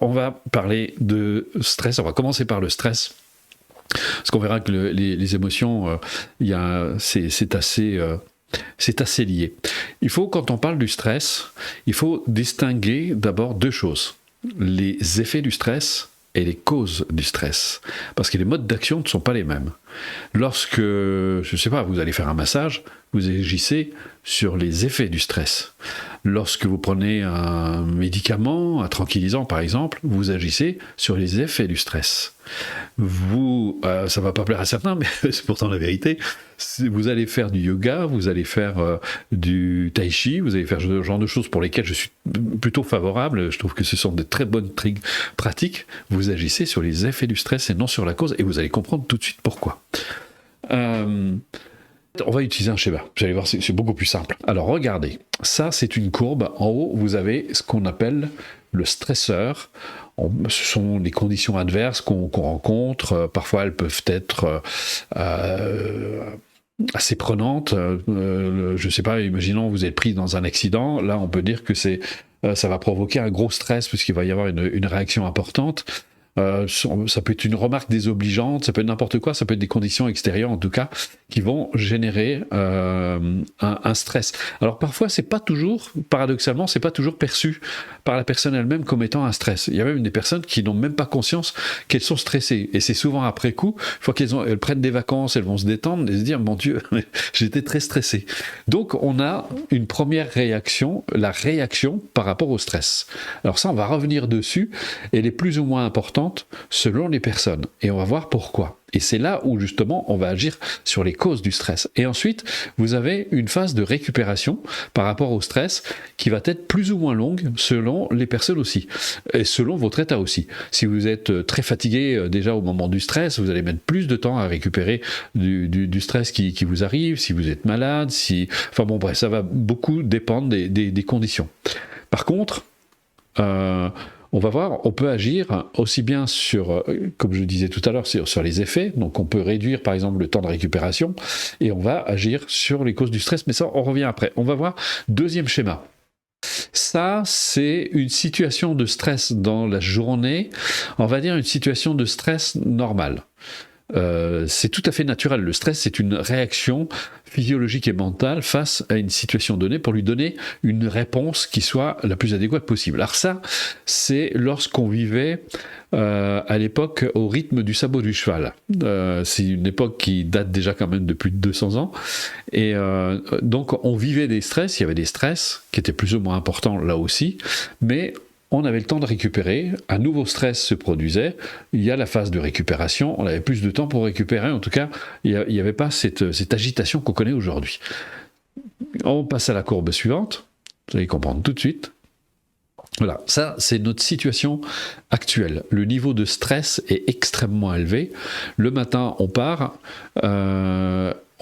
on va parler de stress. On va commencer par le stress. Parce qu'on verra que les émotions, c'est assez lié. Il faut, quand on parle du stress, il faut distinguer d'abord deux choses. Les effets du stress et les causes du stress. Parce que les modes d'action ne sont pas les mêmes. Lorsque, je ne sais pas, vous allez faire un massage, vous agissez sur les effets du stress. Lorsque vous prenez un médicament, un tranquillisant par exemple, vous agissez sur les effets du stress. Ça ne va pas plaire à certains, mais c'est pourtant la vérité. Vous allez faire du yoga, vous allez faire du tai chi, vous allez faire ce genre de choses pour lesquelles je suis plutôt favorable. Je trouve que ce sont des très bonnes pratiques. Vous agissez sur les effets du stress et non sur la cause, et vous allez comprendre tout de suite pourquoi. On va utiliser un schéma, vous allez voir, c'est beaucoup plus simple. Alors regardez, ça c'est une courbe, en haut vous avez ce qu'on appelle le stresseur. Ce sont les conditions adverses qu'on rencontre, parfois elles peuvent être assez prenantes. Je ne sais pas, imaginons vous êtes pris dans un accident, là on peut dire que ça va provoquer un gros stress puisqu'il va y avoir une réaction importante. Ça peut être une remarque désobligeante, ça peut être n'importe quoi, ça peut être des conditions extérieures en tout cas qui vont générer un stress. Alors parfois c'est pas toujours, paradoxalement, c'est pas toujours perçu par la personne elle-même comme étant un stress. Il y a même des personnes qui n'ont même pas conscience qu'elles sont stressées, et c'est souvent après coup, une fois qu'elles prennent des vacances, elles vont se détendre et se dire mon Dieu, j'étais très stressé. Donc on a une première réaction, la réaction par rapport au stress. Alors ça on va revenir dessus, elle est plus ou moins importante selon les personnes, et on va voir pourquoi. Et c'est là où justement on va agir sur les causes du stress. Et ensuite, vous avez une phase de récupération par rapport au stress qui va être plus ou moins longue selon les personnes aussi, et selon votre état aussi. Si vous êtes très fatigué déjà au moment du stress, vous allez mettre plus de temps à récupérer du stress qui vous arrive, si vous êtes malade, enfin bon bref, ça va beaucoup dépendre des conditions. Par contre, on va voir, on peut agir aussi bien sur, comme je disais tout à l'heure, sur les effets. Donc on peut réduire par exemple le temps de récupération, et on va agir sur les causes du stress, mais ça on revient après. On va voir deuxième schéma. Ça, c'est une situation de stress dans la journée, on va dire une situation de stress normale. C'est tout à fait naturel. Le stress, c'est une réaction physiologique et mentale face à une situation donnée pour lui donner une réponse qui soit la plus adéquate possible. Alors ça, c'est lorsqu'on vivait à l'époque au rythme du sabot du cheval. C'est une époque qui date déjà quand même de plus de 200 ans. Et donc on vivait des stress, il y avait des stress qui étaient plus ou moins importants là aussi, mais on avait le temps de récupérer, un nouveau stress se produisait, il y a la phase de récupération, on avait plus de temps pour récupérer, en tout cas, il n'y avait pas cette agitation qu'on connaît aujourd'hui. On passe à la courbe suivante, vous allez comprendre tout de suite. Voilà, ça c'est notre situation actuelle. Le niveau de stress est extrêmement élevé. Le matin, on part...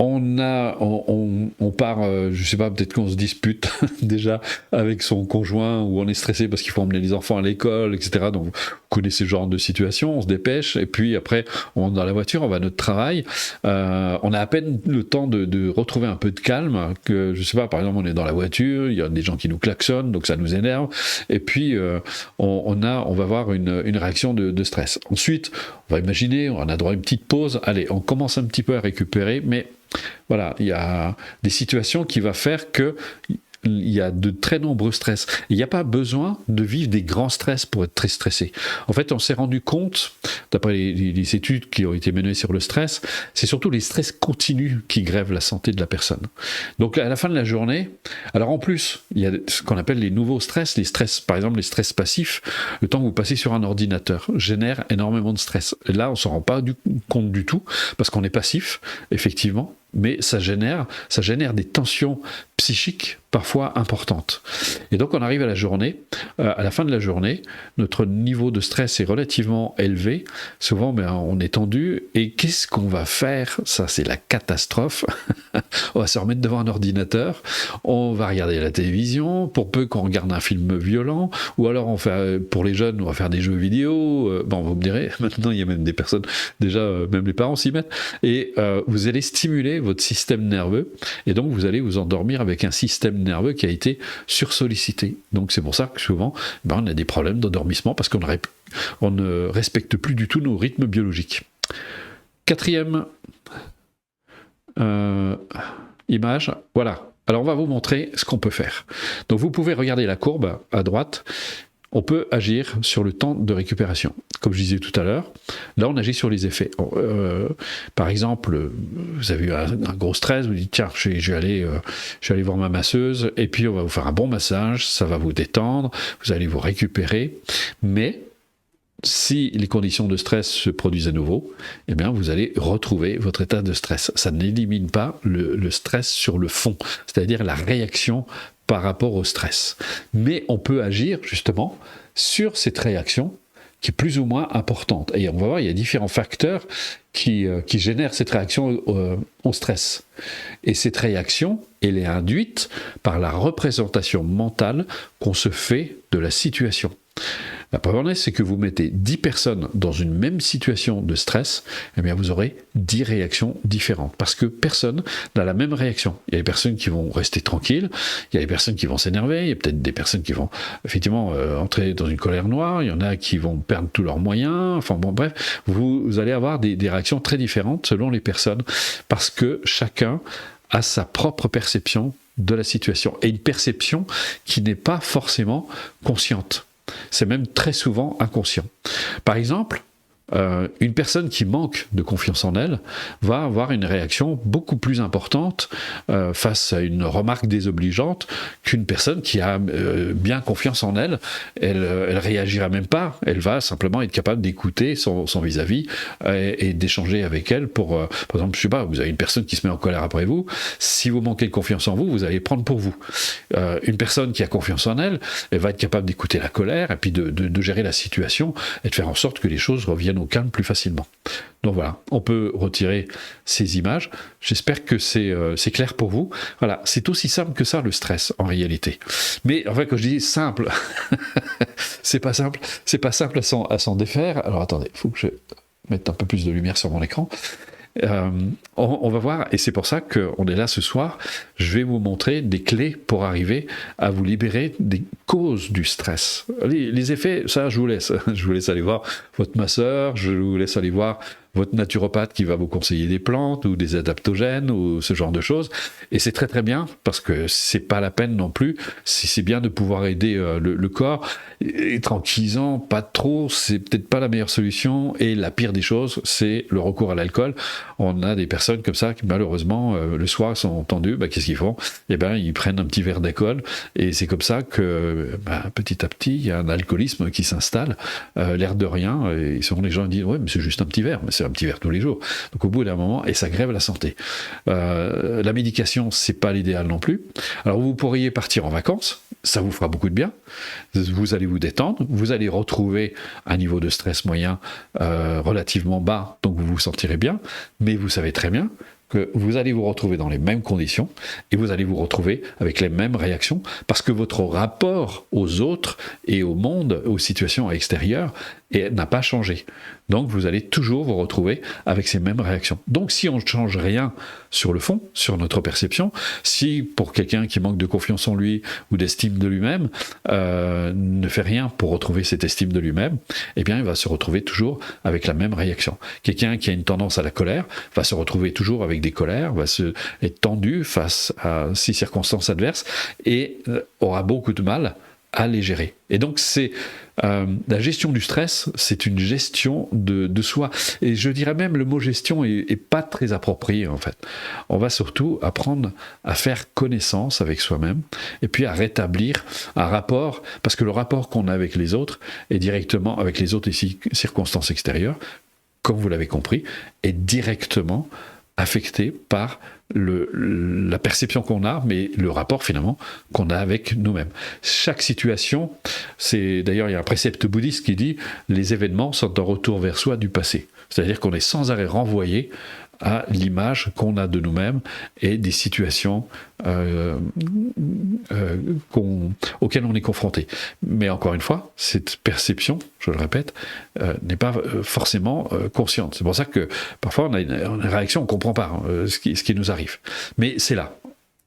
On part, je sais pas, peut-être qu'on se dispute déjà avec son conjoint, ou on est stressé parce qu'il faut emmener les enfants à l'école, etc. Donc vous connaissez ce genre de situation, on se dépêche, et puis après on rentre dans la voiture, on va à notre travail, on a à peine le temps de retrouver un peu de calme, que je sais pas, par exemple on est dans la voiture, il y a des gens qui nous klaxonnent, donc ça nous énerve, et puis on va avoir une réaction de stress. Ensuite, on va imaginer, on a droit à une petite pause, allez, on commence un petit peu à récupérer, mais voilà, il y a des situations qui vont faire que il y a de très nombreux stress. Il n'y a pas besoin de vivre des grands stress pour être très stressé. En fait, on s'est rendu compte, d'après les études qui ont été menées sur le stress, c'est surtout les stress continus qui grèvent la santé de la personne. Donc à la fin de la journée, alors en plus, il y a ce qu'on appelle les nouveaux stress, par exemple les stress passifs, le temps que vous passez sur un ordinateur génère énormément de stress. Et là, on ne s'en rend pas compte du tout, parce qu'on est passif, effectivement, mais ça génère des tensions psychiques parfois importantes. Et donc on arrive à la journée, à la fin de la journée, notre niveau de stress est relativement élevé, souvent on est tendu, et qu'est-ce qu'on va faire? Ça c'est la catastrophe. On va se remettre devant un ordinateur, on va regarder la télévision, pour peu qu'on regarde un film violent, ou alors pour les jeunes, on va faire des jeux vidéo, vous me direz, maintenant il y a même des personnes, déjà même les parents s'y mettent, et vous allez stimuler votre système nerveux, et donc vous allez vous endormir avec un système nerveux qui a été sursollicité. Donc c'est pour ça que souvent, on a des problèmes d'endormissement, parce qu'on ne respecte plus du tout nos rythmes biologiques. Quatrième image, voilà. Alors on va vous montrer ce qu'on peut faire. Donc vous pouvez regarder la courbe à droite. On peut agir sur le temps de récupération. Comme je disais tout à l'heure, là on agit sur les effets. Par exemple, vous avez eu un gros stress, vous dites tiens, je vais aller voir ma masseuse, et puis on va vous faire un bon massage, ça va vous détendre, vous allez vous récupérer, mais si les conditions de stress se produisent à nouveau, eh bien vous allez retrouver votre état de stress. Ça n'élimine pas le stress sur le fond, c'est-à-dire la réaction par rapport au stress. Mais on peut agir justement sur cette réaction qui est plus ou moins importante. Et on va voir, il y a différents facteurs qui génèrent cette réaction au stress. Et cette réaction, elle est induite par la représentation mentale qu'on se fait de la situation. La preuve en est, c'est que vous mettez 10 personnes dans une même situation de stress, eh bien vous aurez 10 réactions différentes. Parce que personne n'a la même réaction. Il y a des personnes qui vont rester tranquilles, il y a des personnes qui vont s'énerver, il y a peut-être des personnes qui vont effectivement entrer dans une colère noire, il y en a qui vont perdre tous leurs moyens, enfin bon bref, vous allez avoir des réactions très différentes selon les personnes, parce que chacun a sa propre perception de la situation, et une perception qui n'est pas forcément consciente. C'est même très souvent inconscient. Par exemple, une personne qui manque de confiance en elle va avoir une réaction beaucoup plus importante face à une remarque désobligeante qu'une personne qui a bien confiance en elle. Elle réagira même pas, elle va simplement être capable d'écouter son vis-à-vis et d'échanger avec elle pour, par exemple, je sais pas, vous avez une personne qui se met en colère après vous, si vous manquez de confiance en vous, vous allez prendre pour vous. Une personne qui a confiance en elle, elle va être capable d'écouter la colère et puis de gérer la situation et de faire en sorte que les choses reviennent au calme plus facilement. Donc voilà, on peut retirer ces images. J'espère que c'est clair pour vous. Voilà, c'est aussi simple que ça le stress en réalité. Mais en fait, quand je dis simple, c'est pas simple à s'en défaire. Alors attendez, il faut que je mette un peu plus de lumière sur mon écran. On va voir, et c'est pour ça qu'on est là ce soir. Je vais vous montrer des clés pour arriver à vous libérer des causes du stress. Les effets, ça je vous laisse aller voir votre masseur, je vous laisse aller voir votre naturopathe qui va vous conseiller des plantes ou des adaptogènes ou ce genre de choses. Et c'est très très bien, parce que c'est pas la peine non plus. C'est bien de pouvoir aider le corps. Et tranquillisant, pas trop, c'est peut-être pas la meilleure solution. Et la pire des choses, c'est le recours à l'alcool. On a des personnes comme ça qui malheureusement le soir sont tendues. Qu'est-ce qu'ils font ? Eh ben ils prennent un petit verre d'alcool, et c'est comme ça que petit à petit il y a un alcoolisme qui s'installe, l'air de rien. Et souvent les gens disent ouais, mais c'est juste un petit verre, mais c'est un petit verre tous les jours. Donc au bout d'un moment, et ça grève la santé. La médication, c'est pas l'idéal non plus. Alors vous pourriez partir en vacances, ça vous fera beaucoup de bien. Vous allez vous détendre, vous allez retrouver un niveau de stress moyen relativement bas, donc vous vous sentirez bien. Mais vous savez très bien que vous allez vous retrouver dans les mêmes conditions et vous allez vous retrouver avec les mêmes réactions, parce que votre rapport aux autres et au monde, aux situations extérieures, n'a pas changé. Donc vous allez toujours vous retrouver avec ces mêmes réactions. Donc si on ne change rien sur le fond, sur notre perception, si pour quelqu'un qui manque de confiance en lui ou d'estime de lui-même, ne fait rien pour retrouver cette estime de lui-même, eh bien il va se retrouver toujours avec la même réaction. Quelqu'un qui a une tendance à la colère va se retrouver toujours avec des colères, va être tendu face à ces circonstances adverses et aura beaucoup de mal à les gérer. Et donc la gestion du stress, c'est une gestion de soi. Et je dirais même le mot gestion est pas très approprié en fait. On va surtout apprendre à faire connaissance avec soi-même et puis à rétablir un rapport, parce que le rapport qu'on a avec les autres est directement avec les autres circonstances extérieures, comme vous l'avez compris, est directement affecté par la perception qu'on a, mais le rapport finalement qu'on a avec nous-mêmes. Chaque situation, d'ailleurs il y a un précepte bouddhiste qui dit les événements sont un retour vers soi du passé. C'est-à-dire qu'on est sans arrêt renvoyé à l'image qu'on a de nous-mêmes et des situations auxquelles on est confronté. Mais encore une fois, cette perception, je le répète, n'est pas forcément consciente. C'est pour ça que parfois on a une réaction, on ne comprend pas ce qui nous arrive. arrive. Mais c'est là.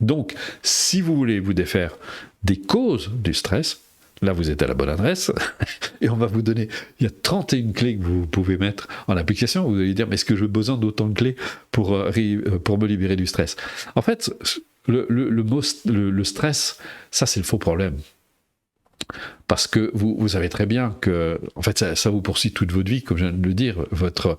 Donc, si vous voulez vous défaire des causes du stress, là vous êtes à la bonne adresse, et on va vous donner, il y a 31 clés que vous pouvez mettre en application. Vous allez dire, mais est-ce que j'ai besoin d'autant de clés pour me libérer du stress? En fait, le stress, ça c'est le faux problème. Parce que vous savez très bien que, en fait, ça vous poursuit toute votre vie, comme je viens de le dire. Votre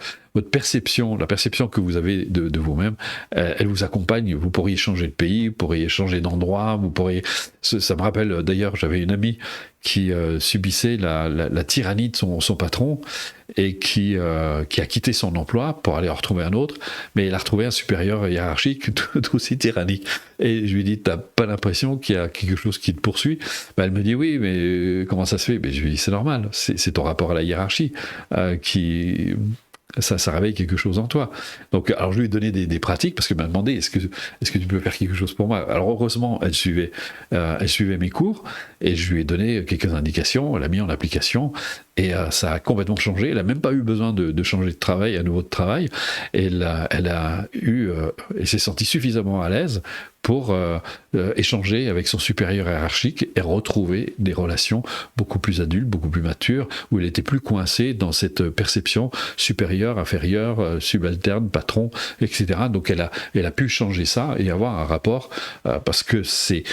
perception, la perception que vous avez de vous-même, elle vous accompagne. Vous pourriez changer de pays, vous pourriez changer d'endroit, vous pourriez. Ça me rappelle d'ailleurs, j'avais une amie qui subissait la tyrannie de son patron et qui a quitté son emploi pour aller en retrouver un autre, mais elle a retrouvé un supérieur hiérarchique tout aussi tyrannique. Et je lui dis, t'as pas l'impression qu'il y a quelque chose qui te poursuit? Elle me dit oui, mais comment ça se fait? Je lui dis, c'est normal, c'est ton rapport à la hiérarchie qui... Ça réveille quelque chose en toi. Donc, alors je lui ai donné des pratiques parce qu'elle m'a demandé est-ce que tu peux faire quelque chose pour moi? Alors heureusement, elle suivait mes cours et je lui ai donné quelques indications. Elle a mis en application et ça a complètement changé. Elle n'a même pas eu besoin de changer de travail, à nouveau de travail. Et elle s'est sentie suffisamment à l'aise pour échanger avec son supérieur hiérarchique et retrouver des relations beaucoup plus adultes, beaucoup plus matures, où elle était plus coincée dans cette perception supérieure, inférieure, subalterne, patron, etc. Donc elle a pu changer ça et avoir un rapport, parce que c'est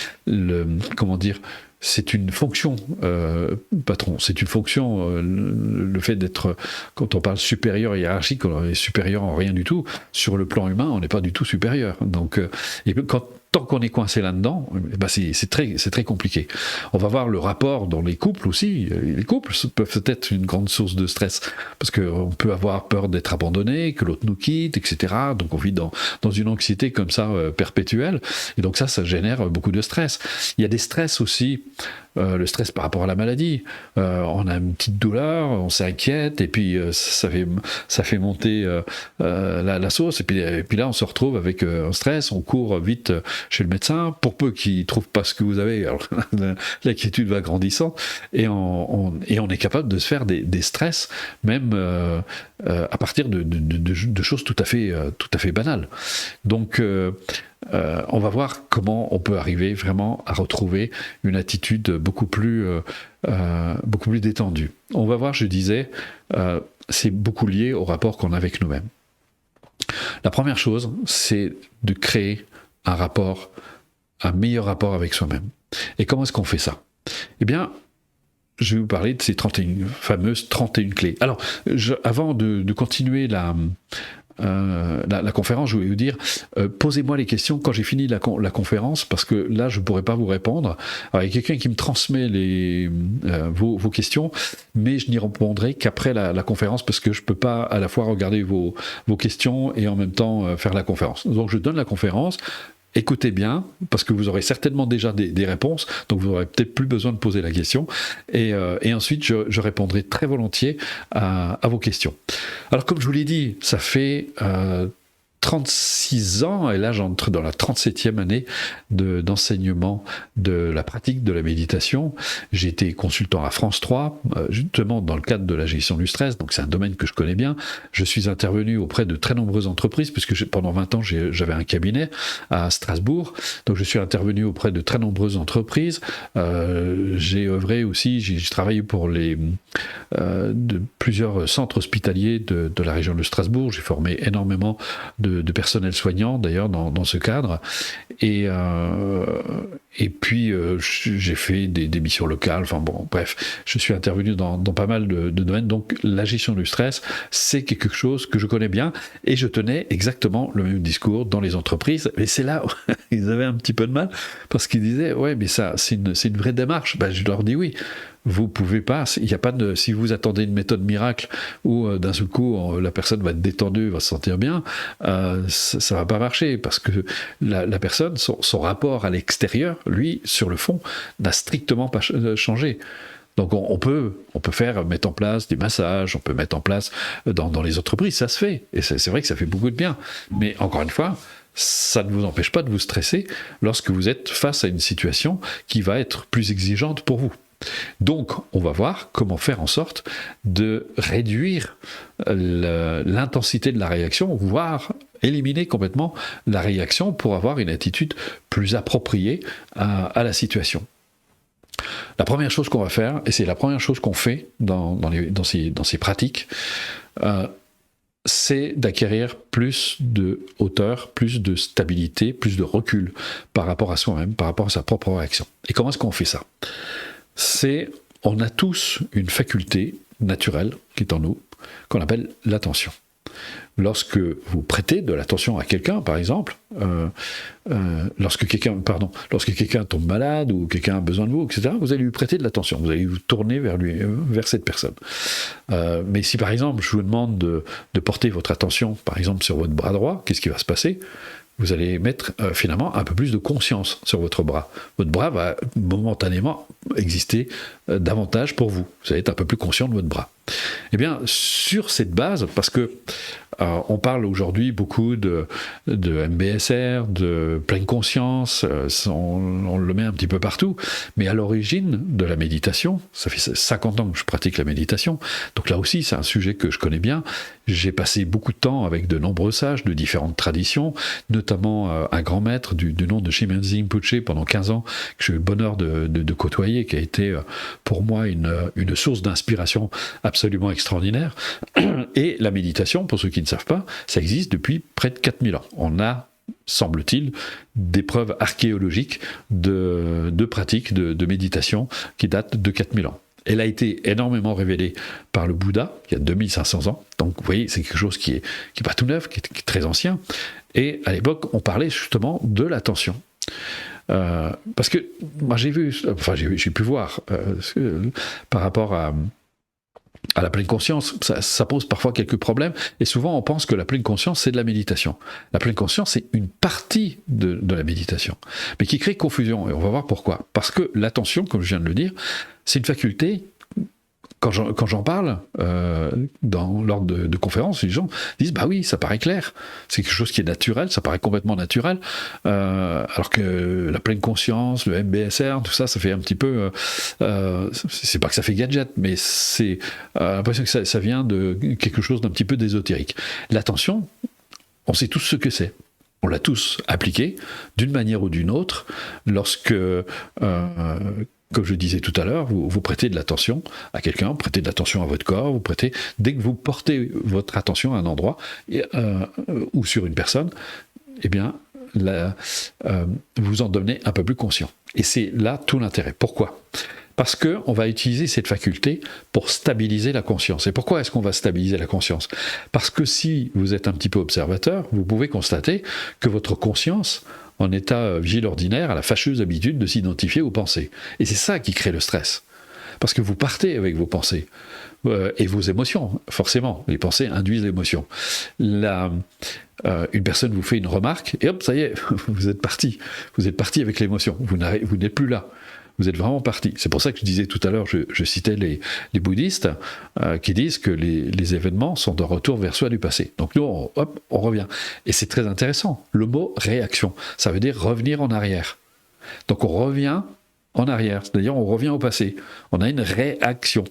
c'est une fonction, patron, c'est une fonction, le fait d'être, quand on parle supérieur hiérarchique, on est supérieur en rien du tout. Sur le plan humain, on n'est pas du tout supérieur. Donc, tant qu'on est coincé là-dedans, c'est très compliqué. On va voir le rapport dans les couples aussi. Les couples peuvent être une grande source de stress, parce qu'on peut avoir peur d'être abandonné, que l'autre nous quitte, etc. Donc on vit dans une anxiété comme ça perpétuelle, et donc ça génère beaucoup de stress. Il y a des stress aussi, le stress par rapport à la maladie. On a une petite douleur, on s'inquiète, et puis ça fait monter la sauce, et puis là on se retrouve avec un stress, on court vite chez le médecin, pour peu qu'il ne trouve pas ce que vous avez, alors l'inquiétude va grandissant, et on est capable de se faire des stress, même à partir de choses tout à fait banales. Donc on va voir comment on peut arriver vraiment à retrouver une attitude beaucoup plus détendue. On va voir, je disais, c'est beaucoup lié au rapport qu'on a avec nous-mêmes. La première chose, c'est de créer un meilleur rapport avec soi-même. Et comment est-ce qu'on fait ça? Eh bien, je vais vous parler de ces fameuses 31 clés. Alors, avant de continuer la conférence, je voulais vous dire, posez-moi les questions quand j'ai fini la conférence, parce que là, je ne pourrai pas vous répondre. Alors, il y a quelqu'un qui me transmet vos questions, mais je n'y répondrai qu'après la conférence, parce que je ne peux pas à la fois regarder vos questions et en même temps faire la conférence. Donc, je donne la conférence. Écoutez bien, parce que vous aurez certainement déjà des réponses, donc vous n'aurez peut-être plus besoin de poser la question, et ensuite je répondrai très volontiers à vos questions. Alors comme je vous l'ai dit, ça fait 36 ans, et là j'entre dans la 37e année d'enseignement de la pratique de la méditation. J'ai été consultant à France 3, justement dans le cadre de la gestion du stress, donc c'est un domaine que je connais bien. Je suis intervenu auprès de très nombreuses entreprises, puisque pendant 20 ans j'avais un cabinet à Strasbourg, donc je suis intervenu auprès de très nombreuses entreprises. J'ai œuvré aussi, j'ai travaillé pour plusieurs centres hospitaliers de la région de Strasbourg. J'ai formé énormément de personnel soignant d'ailleurs dans ce cadre, et puis j'ai fait des missions locales, enfin bon bref, je suis intervenu dans pas mal de domaines. Donc la gestion du stress, c'est quelque chose que je connais bien, et je tenais exactement le même discours dans les entreprises, et c'est là où ils avaient un petit peu de mal, parce qu'ils disaient ouais mais ça c'est une vraie démarche. Je leur dis oui, vous pouvez pas, il y a pas de, si vous attendez une méthode miracle où d'un seul coup la personne va être détendue, va se sentir bien, ça va pas marcher, parce que la personne, son rapport à l'extérieur, lui, sur le fond, n'a strictement pas changé. Donc on peut mettre en place des massages, on peut mettre en place dans les entreprises, ça se fait, et c'est vrai que ça fait beaucoup de bien, mais encore une fois, ça ne vous empêche pas de vous stresser lorsque vous êtes face à une situation qui va être plus exigeante pour vous. Donc, on va voir comment faire en sorte de réduire l'intensité de la réaction, voire éliminer complètement la réaction pour avoir une attitude plus appropriée à la situation. La première chose qu'on va faire, et c'est la première chose qu'on fait dans ces pratiques, c'est d'acquérir plus de hauteur, plus de stabilité, plus de recul par rapport à soi-même, par rapport à sa propre réaction. Et comment est-ce qu'on fait ça ? On a tous une faculté naturelle qui est en nous, qu'on appelle l'attention. Lorsque vous prêtez de l'attention à quelqu'un, par exemple, lorsque quelqu'un tombe malade ou quelqu'un a besoin de vous, etc., vous allez lui prêter de l'attention, vous allez vous tourner vers cette personne. Mais si, par exemple, je vous demande de porter votre attention, par exemple, sur votre bras droit, qu'est-ce qui va se passer ? Vous allez mettre finalement un peu plus de conscience sur votre bras. Votre bras va momentanément exister davantage pour vous. Vous allez être un peu plus conscient de votre bras. Eh bien, sur cette base, parce que on parle aujourd'hui beaucoup de MBSR, de pleine conscience, on le met un petit peu partout, mais à l'origine de la méditation, ça fait 50 ans que je pratique la méditation, donc là aussi c'est un sujet que je connais bien. J'ai passé beaucoup de temps avec de nombreux sages de différentes traditions, notamment un grand maître du nom de Shimenzi Rinpoché pendant 15 ans, que j'ai eu le bonheur de côtoyer, qui a été pour moi une source d'inspiration absolument extraordinaire. Et la méditation, pour ceux qui ne savent pas, ça existe depuis près de 4000 ans. On a, semble-t-il, des preuves archéologiques de pratiques de méditation qui datent de 4000 ans. Elle a été énormément révélée par le Bouddha, il y a 2500 ans. Donc, vous voyez, c'est quelque chose qui est pas tout neuf, qui est très ancien. Et à l'époque, on parlait justement de l'attention. Parce que moi, j'ai pu voir par rapport à la pleine conscience, ça pose parfois quelques problèmes, et souvent on pense que la pleine conscience c'est de la méditation. La pleine conscience c'est une partie de la méditation, mais qui crée confusion, et on va voir pourquoi. Parce que l'attention, comme je viens de le dire, c'est une faculté. Quand j'en parle lors de conférences, les gens disent bah oui, ça paraît clair, c'est quelque chose qui est naturel, ça paraît complètement naturel, alors que la pleine conscience, le MBSR, tout ça, ça fait un petit peu, c'est pas que ça fait gadget, mais c'est l'impression que ça vient de quelque chose d'un petit peu d'ésotérique. L'attention, on sait tous ce que c'est. On l'a tous appliqué d'une manière ou d'une autre lorsque comme je disais tout à l'heure, vous prêtez de l'attention à quelqu'un, vous prêtez de l'attention à votre corps, dès que vous portez votre attention à un endroit ou sur une personne, eh bien, vous en devenez un peu plus conscient. Et c'est là tout l'intérêt. Pourquoi ? Parce qu'on va utiliser cette faculté pour stabiliser la conscience. Et pourquoi est-ce qu'on va stabiliser la conscience ? Parce que si vous êtes un petit peu observateur, vous pouvez constater que votre conscience, en état vigile ordinaire, a la fâcheuse habitude de s'identifier aux pensées. Et c'est ça qui crée le stress. Parce que vous partez avec vos pensées et vos émotions, forcément. Les pensées induisent l'émotion. Une personne vous fait une remarque, et hop, ça y est, vous êtes parti. Vous êtes parti avec l'émotion. Vous n'êtes plus là. Vous êtes vraiment parti. C'est pour ça que je disais tout à l'heure, je citais les bouddhistes qui disent que les événements sont un retour vers soi du passé. Donc nous, on revient. Et c'est très intéressant. Le mot réaction, ça veut dire revenir en arrière. Donc on revient en arrière, c'est-à-dire on revient au passé. On a une réaction.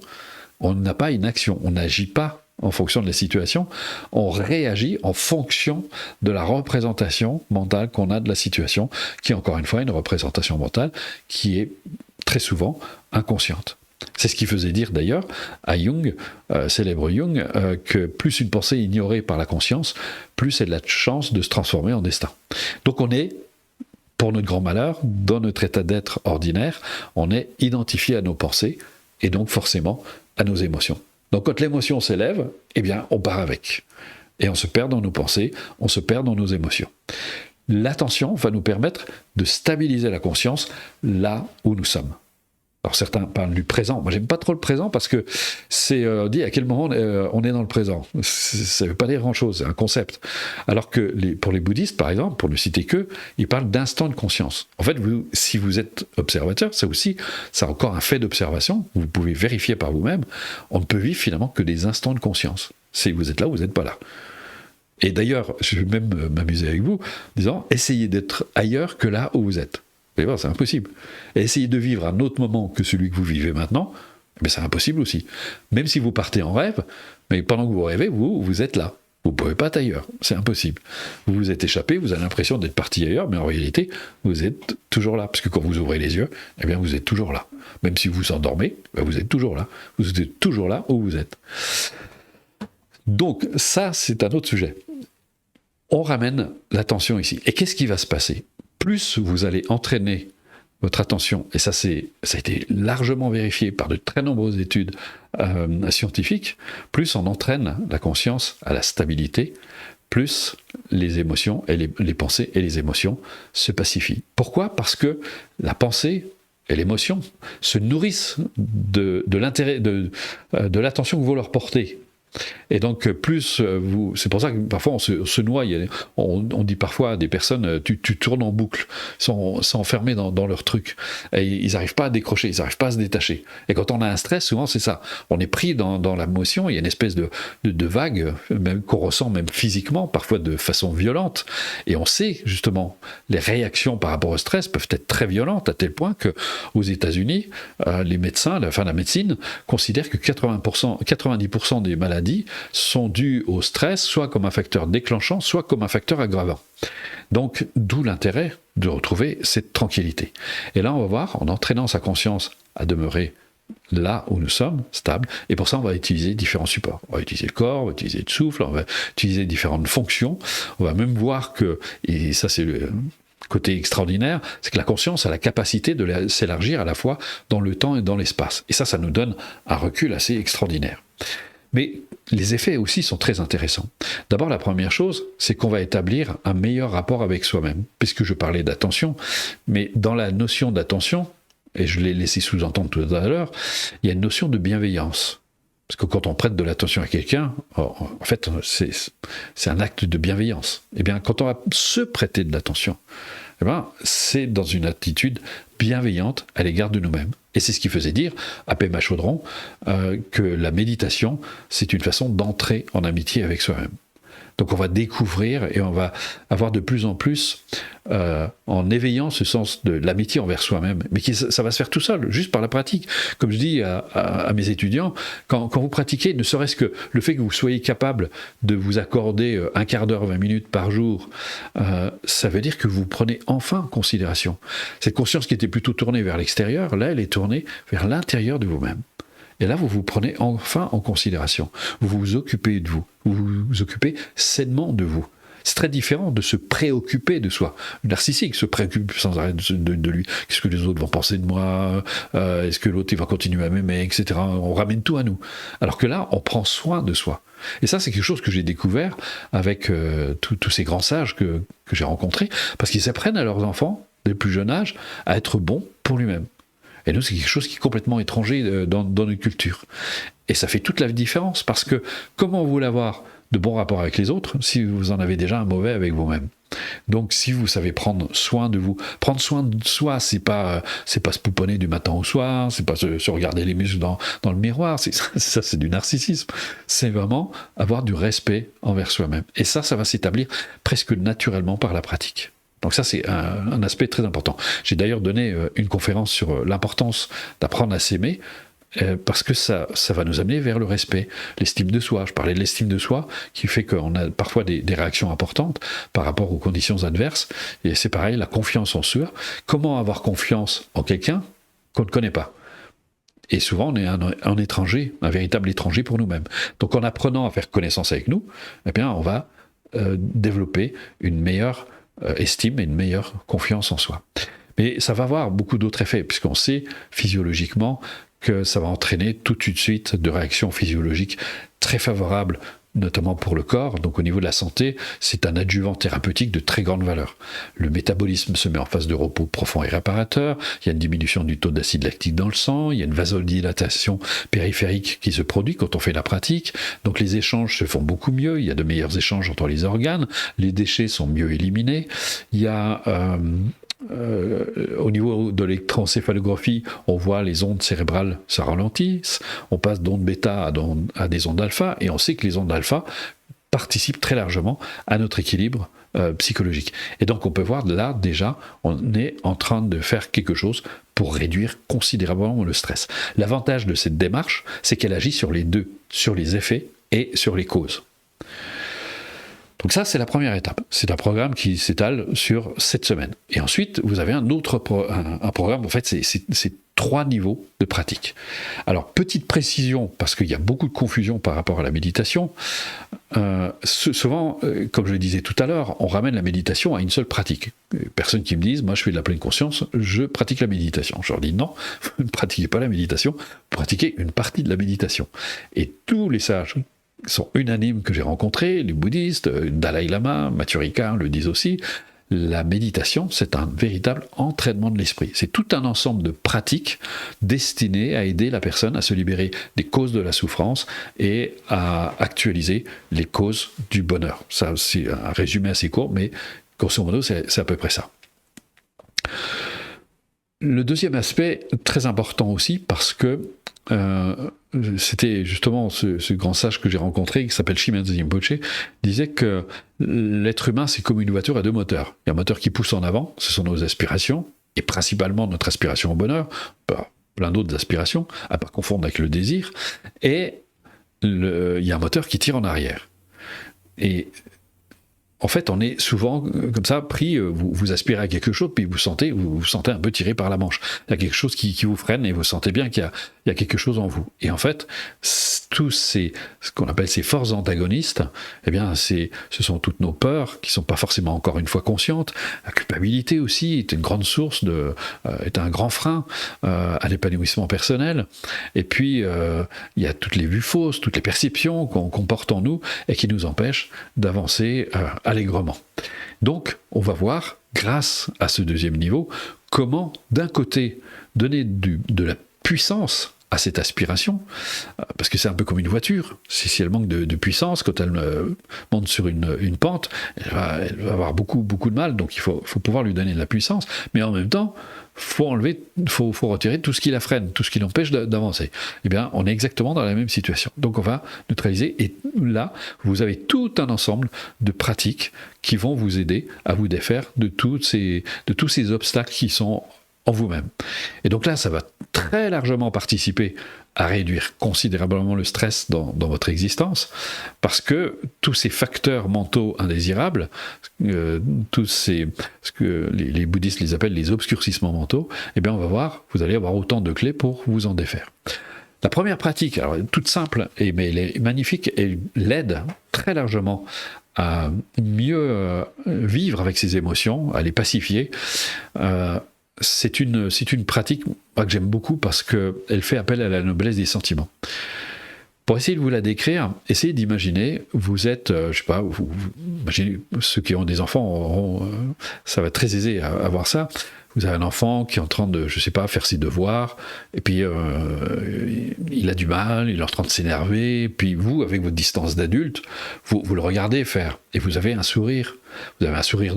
On n'a pas une action. On n'agit pas en fonction de la situation. On réagit en fonction de la représentation mentale qu'on a de la situation, qui est encore une fois une représentation mentale qui est très souvent inconsciente. C'est ce qui faisait dire d'ailleurs à Jung, célèbre Jung, que plus une pensée est ignorée par la conscience, plus elle a de chance de se transformer en destin. Donc on est, pour notre grand malheur, dans notre état d'être ordinaire, on est identifié à nos pensées et donc forcément à nos émotions. Donc quand l'émotion s'élève, eh bien on part avec. Et on se perd dans nos pensées, on se perd dans nos émotions. L'attention va nous permettre de stabiliser la conscience là où nous sommes. Alors certains parlent du présent. Moi j'aime pas trop le présent parce que c'est dit à quel moment on est dans le présent. Ça veut pas dire grand chose, c'est un concept. Alors que pour les bouddhistes par exemple, pour ne citer qu'eux, ils parlent d'instant de conscience. En fait, si vous êtes observateur, c'est encore un fait d'observation. Vous pouvez vérifier par vous-même. On ne peut vivre finalement que des instants de conscience. Si vous êtes là ou vous n'êtes pas là. Et d'ailleurs, je vais même m'amuser avec vous, en disant essayez d'être ailleurs que là où vous êtes. allez voir, c'est impossible. Et essayer de vivre un autre moment que celui que vous vivez maintenant, mais c'est impossible aussi. Même si vous partez en rêve, mais pendant que vous rêvez, vous êtes là. Vous ne pouvez pas être ailleurs, c'est impossible. Vous vous êtes échappé, vous avez l'impression d'être parti ailleurs, mais en réalité, vous êtes toujours là. Parce que quand vous ouvrez les yeux, eh bien, vous êtes toujours là. Même si vous vous endormez, vous êtes toujours là. Vous êtes toujours là où vous êtes. Donc, ça, c'est un autre sujet. On ramène l'attention ici. Et qu'est-ce qui va se passer? Plus vous allez entraîner votre attention, et ça a été largement vérifié par de très nombreuses études scientifiques, plus on entraîne la conscience à la stabilité, plus les émotions, et les pensées et les émotions se pacifient. Pourquoi? Parce que la pensée et l'émotion se nourrissent de l'intérêt, de l'attention que vous leur portez. Et donc, plus vous... C'est pour ça que parfois on se noie. On dit parfois à des personnes, tu tournes en boucle, sont enfermés dans leur truc. Et ils n'arrivent pas à décrocher, ils n'arrivent pas à se détacher. Et quand on a un stress, souvent c'est ça. On est pris dans l'émotion, il y a une espèce de vague, même qu'on ressent même physiquement, parfois de façon violente. Et on sait justement, les réactions par rapport au stress peuvent être très violentes, à tel point qu'aux États-Unis, les médecins, la médecine, considèrent que 90% des maladies sont dues au stress, soit comme un facteur déclenchant, soit comme un facteur aggravant. Donc, d'où l'intérêt de retrouver cette tranquillité. Et là, on va voir, en entraînant sa conscience à demeurer là où nous sommes, stable, et pour ça, on va utiliser différents supports. On va utiliser le corps, on va utiliser le souffle, on va utiliser différentes fonctions. On va même voir que, et ça c'est le côté extraordinaire, c'est que la conscience a la capacité de s'élargir à la fois dans le temps et dans l'espace. Et ça nous donne un recul assez extraordinaire. Mais les effets aussi sont très intéressants. D'abord, la première chose, c'est qu'on va établir un meilleur rapport avec soi-même, puisque je parlais d'attention, mais dans la notion d'attention, et je l'ai laissé sous-entendre tout à l'heure, il y a une notion de bienveillance. Parce que quand on prête de l'attention à quelqu'un, en fait, c'est un acte de bienveillance. Eh bien, quand on va se prêter de l'attention, eh bien, c'est dans une attitude bienveillante à l'égard de nous-mêmes. Et c'est ce qui faisait dire à Pema Chodron que la méditation, c'est une façon d'entrer en amitié avec soi-même. Donc on va découvrir et on va avoir de plus en plus, en éveillant ce sens de l'amitié envers soi-même, mais ça va se faire tout seul, juste par la pratique. Comme je dis à mes étudiants, quand vous pratiquez, ne serait-ce que le fait que vous soyez capable de vous accorder un quart d'heure, 20 minutes par jour, ça veut dire que vous prenez enfin en considération. Cette conscience qui était plutôt tournée vers l'extérieur, là elle est tournée vers l'intérieur de vous-même. Et là, vous vous prenez enfin en considération. Vous vous occupez de vous. Vous vous occupez sainement de vous. C'est très différent de se préoccuper de soi. Le narcissique se préoccupe sans arrêt de lui. Qu'est-ce que les autres vont penser de moi? Est-ce que l'autre va continuer à m'aimer, etc. On ramène tout à nous. Alors que là, on prend soin de soi. Et ça, c'est quelque chose que j'ai découvert avec tous ces grands sages que j'ai rencontrés, parce qu'ils apprennent à leurs enfants, dès le plus jeune âge, à être bons pour lui-même. Et nous, c'est quelque chose qui est complètement étranger dans notre culture. Et ça fait toute la différence, parce que comment vous voulez avoir de bons rapports avec les autres si vous en avez déjà un mauvais avec vous-même? Donc, si vous savez prendre soin de vous, prendre soin de soi, c'est pas se pouponner du matin au soir, c'est pas se regarder les muscles dans le miroir, ça c'est du narcissisme. C'est vraiment avoir du respect envers soi-même. Et ça va s'établir presque naturellement par la pratique. Donc ça, c'est un aspect très important. J'ai d'ailleurs donné une conférence sur l'importance d'apprendre à s'aimer, parce que ça va nous amener vers le respect, l'estime de soi. Je parlais de l'estime de soi, qui fait qu'on a parfois des réactions importantes par rapport aux conditions adverses. Et c'est pareil, la confiance en soi. Comment avoir confiance en quelqu'un qu'on ne connaît pas? Et souvent, on est un étranger, un véritable étranger pour nous-mêmes. Donc en apprenant à faire connaissance avec nous, eh bien, on va développer une meilleure estime et une meilleure confiance en soi. Mais ça va avoir beaucoup d'autres effets, puisqu'on sait physiologiquement que ça va entraîner toute une suite de réactions physiologiques très favorables, notamment pour le corps. Donc au niveau de la santé, c'est un adjuvant thérapeutique de très grande valeur. Le métabolisme se met en phase de repos profond et réparateur, il y a une diminution du taux d'acide lactique dans le sang, il y a une vasodilatation périphérique qui se produit quand on fait la pratique, donc les échanges se font beaucoup mieux, il y a de meilleurs échanges entre les organes, les déchets sont mieux éliminés, il y a... au niveau de l'électroencéphalographie, on voit les ondes cérébrales se ralentissent, on passe d'ondes bêta à des ondes alpha, et on sait que les ondes alpha participent très largement à notre équilibre psychologique. Et donc on peut voir là déjà, on est en train de faire quelque chose pour réduire considérablement le stress. L'avantage de cette démarche, c'est qu'elle agit sur les deux, sur les effets et sur les causes. Donc ça, c'est la première étape. C'est un programme qui s'étale sur 7 semaines. Et ensuite, vous avez un autre programme. En fait, c'est 3 niveaux de pratique. Alors, petite précision, parce qu'il y a beaucoup de confusion par rapport à la méditation. Souvent, comme je le disais tout à l'heure, on ramène la méditation à une seule pratique. Personnes qui me disent, moi je fais de la pleine conscience, je pratique la méditation. Je leur dis non, vous ne pratiquez pas la méditation, vous pratiquez une partie de la méditation. Et tous les sages sont unanimes que j'ai rencontrés, les bouddhistes, Dalai Lama, Matthieu Ricard le disent aussi, la méditation, c'est un véritable entraînement de l'esprit. C'est tout un ensemble de pratiques destinées à aider la personne à se libérer des causes de la souffrance et à actualiser les causes du bonheur. Ça, c'est un résumé assez court, mais grosso modo, c'est à peu près ça. Le deuxième aspect, très important aussi, parce que c'était justement ce grand sage que j'ai rencontré, qui s'appelle Shimazu Rinpoche, disait que l'être humain, c'est comme une voiture à 2 moteurs. Il y a un moteur qui pousse en avant, ce sont nos aspirations, et principalement notre aspiration au bonheur, plein d'autres aspirations, à pas confondre avec le désir, et il y a un moteur qui tire en arrière. Et en fait, on est souvent comme ça pris, vous aspirez à quelque chose, puis vous vous sentez un peu tiré par la manche. Il y a quelque chose qui vous freine et vous sentez bien qu'il y a quelque chose en vous. Et en fait, tous ce qu'on appelle ces forces antagonistes, eh bien, ce sont toutes nos peurs qui sont pas forcément encore une fois conscientes. La culpabilité aussi est une grande source est un grand frein à l'épanouissement personnel. Et puis, il y a toutes les vues fausses, toutes les perceptions qu'on porte en nous et qui nous empêchent d'avancer allègrement. Donc, on va voir, grâce à ce deuxième niveau, comment, d'un côté, donner de la puissance à cette aspiration, parce que c'est un peu comme une voiture. Si elle manque de puissance, quand elle monte sur une pente, elle va avoir beaucoup de mal, donc il faut pouvoir lui donner de la puissance, mais en même temps, faut retirer tout ce qui la freine, tout ce qui l'empêche d'avancer. Eh bien, on est exactement dans la même situation. Donc on va neutraliser, et là, vous avez tout un ensemble de pratiques qui vont vous aider à vous défaire de tous ces obstacles qui sont en vous-même. Et donc là, ça va très largement participer à réduire considérablement le stress dans votre existence, parce que tous ces facteurs mentaux indésirables, ce que les bouddhistes les appellent les obscurcissements mentaux, eh bien on va voir, vous allez avoir autant de clés pour vous en défaire. La première pratique, alors toute simple, mais elle est magnifique, et l'aide très largement à mieux vivre avec ses émotions, à les pacifier. C'est une pratique que j'aime beaucoup parce qu'elle fait appel à la noblesse des sentiments. Pour essayer de vous la décrire, essayez d'imaginer, vous êtes, je sais pas, vous imaginez, ceux qui ont des enfants, ça va être très aisé à voir ça. Vous avez un enfant qui est en train de, je sais pas, faire ses devoirs, et puis il a du mal, il est en train de s'énerver, et puis vous, avec votre distance d'adulte, vous le regardez faire, et vous avez un sourire. Vous avez un sourire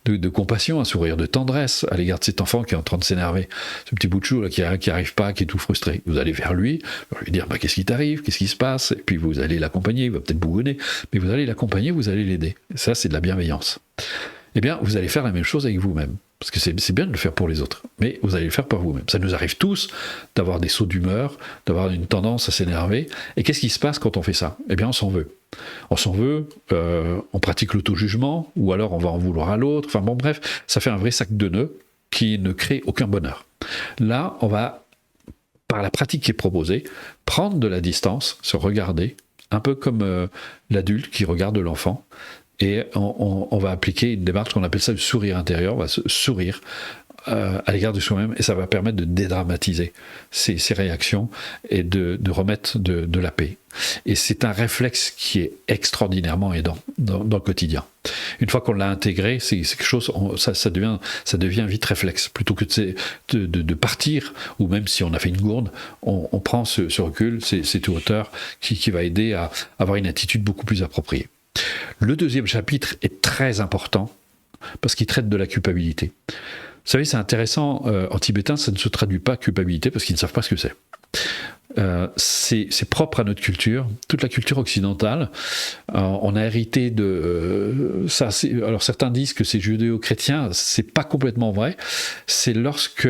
de compassion, un sourire de tendresse à l'égard de cet enfant qui est en train de s'énerver. Ce petit bout de chou là, qui arrive pas, qui est tout frustré. Vous allez vers lui, lui dire qu'est-ce qui t'arrive, qu'est-ce qui se passe, et puis vous allez l'accompagner, il va peut-être bougonner, mais vous allez l'accompagner, vous allez l'aider. Ça, c'est de la bienveillance. Eh bien, vous allez faire la même chose avec vous-même. Parce que c'est bien de le faire pour les autres, mais vous allez le faire pour vous-même. Ça nous arrive tous d'avoir des sauts d'humeur, d'avoir une tendance à s'énerver. Et qu'est-ce qui se passe quand on fait ça ? Eh bien, on s'en veut. On s'en veut, on pratique l'auto-jugement, ou alors on va en vouloir à l'autre. Enfin bon, bref, ça fait un vrai sac de nœuds qui ne crée aucun bonheur. Là, on va, par la pratique qui est proposée, prendre de la distance, se regarder, un peu comme l'adulte qui regarde l'enfant. Et on va appliquer une démarche qu'on appelle ça le sourire intérieur. On va se sourire à l'égard de soi-même, et ça va permettre de dédramatiser ces réactions et de remettre de la paix. Et c'est un réflexe qui est extraordinairement aidant dans le quotidien. Une fois qu'on l'a intégré, c'est quelque chose, ça devient vite réflexe. Plutôt que de partir, ou même si on a fait une gourde, on prend ce recul, cette hauteur qui va aider à avoir une attitude beaucoup plus appropriée. Le deuxième chapitre est très important parce qu'il traite de la culpabilité. Vous savez, c'est intéressant, en tibétain, ça ne se traduit pas culpabilité parce qu'ils ne savent pas ce que c'est. c'est propre à notre culture, toute la culture occidentale. On a hérité de ça. Alors certains disent que c'est judéo-chrétien, c'est pas complètement vrai. C'est lorsque,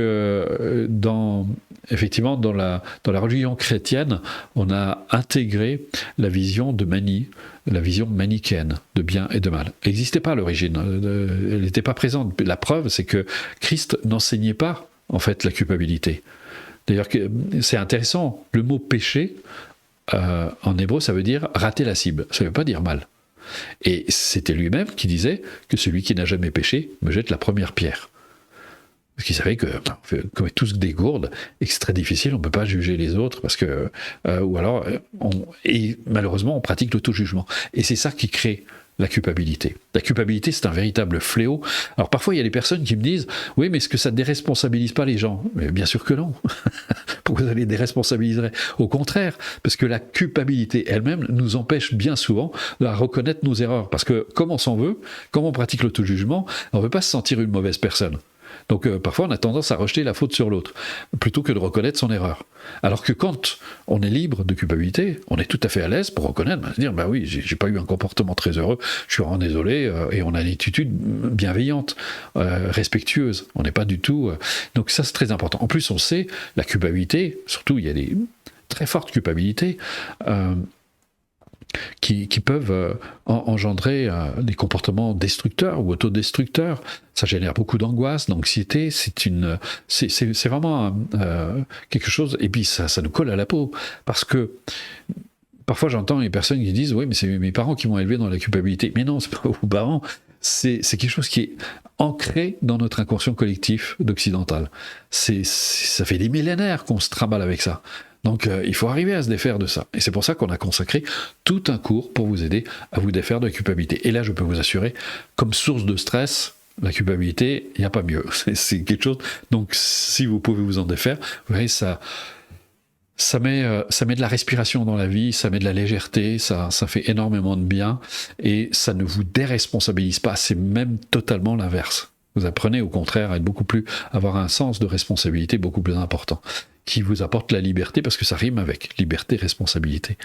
effectivement, dans la religion chrétienne, on a intégré la vision de Mani, la vision manichéenne de bien et de mal. Elle n'existait pas à l'origine, elle n'était pas présente. La preuve, c'est que Christ n'enseignait pas en fait la culpabilité. D'ailleurs, c'est intéressant, le mot péché, en hébreu, ça veut dire rater la cible, ça ne veut pas dire mal. Et c'était lui-même qui disait que celui qui n'a jamais péché me jette la première pierre. Parce qu'il savait que, on commet tous des gourdes, et que c'est très difficile, on ne peut pas juger les autres, parce que, ou alors, et malheureusement, on pratique l'auto-jugement. Et c'est ça qui crée la culpabilité. La culpabilité, c'est un véritable fléau. Alors parfois, il y a des personnes qui me disent « Oui, mais est-ce que ça ne déresponsabilise pas les gens ?» Mais bien sûr que non. Pourquoi ça les déresponsabiliserait ? Au contraire, parce que la culpabilité elle-même nous empêche bien souvent de reconnaître nos erreurs. Parce que comme on s'en veut, comme on pratique l'auto-jugement, on ne veut pas se sentir une mauvaise personne. Donc parfois on a tendance à rejeter la faute sur l'autre, plutôt que de reconnaître son erreur. Alors que quand on est libre de culpabilité, on est tout à fait à l'aise pour reconnaître, se dire bah oui, j'ai pas eu un comportement très heureux, je suis vraiment désolé, et on a une attitude bienveillante, respectueuse. On n'est pas du tout. Donc ça c'est très important. En plus on sait la culpabilité, surtout il y a des très fortes culpabilités. Qui peuvent engendrer des comportements destructeurs ou autodestructeurs. Ça génère beaucoup d'angoisse, d'anxiété. C'est vraiment quelque chose. Et puis ça nous colle à la peau, parce que parfois j'entends les personnes qui disent oui, mais c'est mes parents qui m'ont élevé dans la culpabilité. Mais non, c'est pas vos parents. C'est quelque chose qui est ancré dans notre inconscient collectif d'occidental. Ça fait des millénaires qu'on se trimballe avec ça. Donc il faut arriver à se défaire de ça. Et c'est pour ça qu'on a consacré tout un cours pour vous aider à vous défaire de la culpabilité. Et là, je peux vous assurer, comme source de stress, la culpabilité, il n'y a pas mieux. C'est quelque chose. Donc si vous pouvez vous en défaire, vous voyez, ça met de la respiration dans la vie, ça met de la légèreté, ça fait énormément de bien, et ça ne vous déresponsabilise pas, c'est même totalement l'inverse. Vous apprenez au contraire à avoir un sens de responsabilité beaucoup plus important, qui vous apporte la liberté, parce que ça rime avec liberté, responsabilité.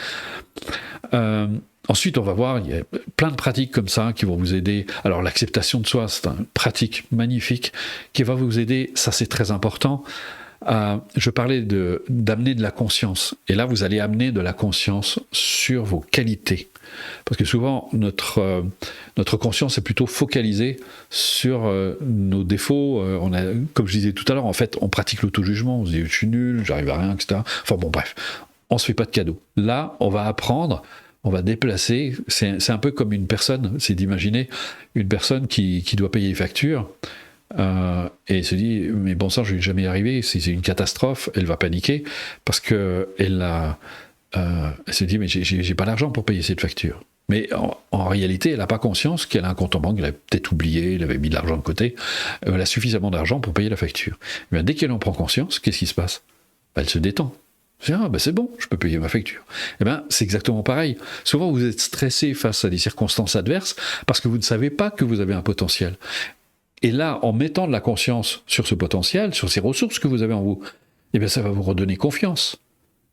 Ensuite, on va voir, il y a plein de pratiques comme ça qui vont vous aider. Alors l'acceptation de soi, c'est une pratique magnifique qui va vous aider, ça c'est très important. Je parlais d'amener de la conscience, et là vous allez amener de la conscience sur vos qualités, parce que souvent notre conscience est plutôt focalisée sur nos défauts. Comme je disais tout à l'heure, en fait on pratique l'auto-jugement, on se dit je suis nul, j'arrive à rien, etc. Enfin bon bref, on se fait pas de cadeaux. Là on va apprendre, on va déplacer, c'est un peu comme une personne, c'est d'imaginer une personne qui doit payer les factures, et elle se dit mais bon sang, je vais jamais y arriver, c'est une catastrophe. Elle va paniquer parce que elle se dit mais j'ai pas l'argent pour payer cette facture. Mais en réalité, elle n'a pas conscience qu'elle a un compte en banque, elle a peut-être oublié, elle avait mis de l'argent de côté, elle a suffisamment d'argent pour payer la facture. Mais dès qu'elle en prend conscience, qu'est-ce qui se passe ? Elle se détend. C'est bon, je peux payer ma facture. Eh bien, c'est exactement pareil. Souvent, vous êtes stressé face à des circonstances adverses parce que vous ne savez pas que vous avez un potentiel. Et là, en mettant de la conscience sur ce potentiel, sur ces ressources que vous avez en vous, eh bien, ça va vous redonner confiance.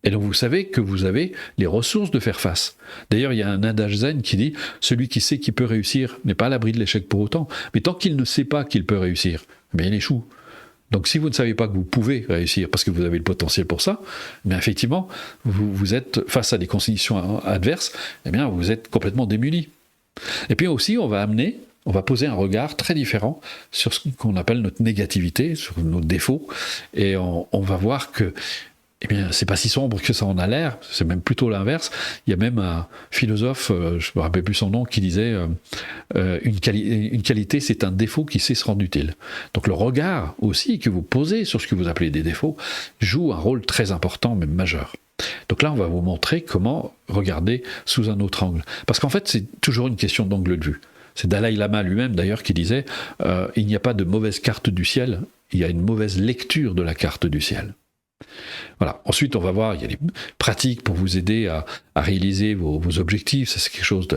Et donc, vous savez que vous avez les ressources de faire face. D'ailleurs, il y a un adage zen qui dit « Celui qui sait qu'il peut réussir n'est pas à l'abri de l'échec pour autant, mais tant qu'il ne sait pas qu'il peut réussir, eh bien, il échoue. » Donc, si vous ne savez pas que vous pouvez réussir parce que vous avez le potentiel pour ça, eh bien, effectivement, vous êtes face à des conditions adverses, eh bien, vous êtes complètement démuni. Et puis aussi, on va poser un regard très différent sur ce qu'on appelle notre négativité, sur nos défauts, et on va voir que eh bien, c'est pas si sombre que ça en a l'air, c'est même plutôt l'inverse. Il y a même un philosophe, je me rappelle plus son nom, qui disait une qualité, c'est un défaut qui sait se rendre utile. Donc le regard aussi que vous posez sur ce que vous appelez des défauts joue un rôle très important, même majeur. Donc là, on va vous montrer comment regarder sous un autre angle. Parce qu'en fait, c'est toujours une question d'angle de vue. C'est Dalai Lama lui-même, d'ailleurs, qui disait « Il n'y a pas de mauvaise carte du ciel, il y a une mauvaise lecture de la carte du ciel. » Voilà. Ensuite, on va voir, il y a des pratiques pour vous aider à réaliser vos objectifs. Ça, c'est quelque chose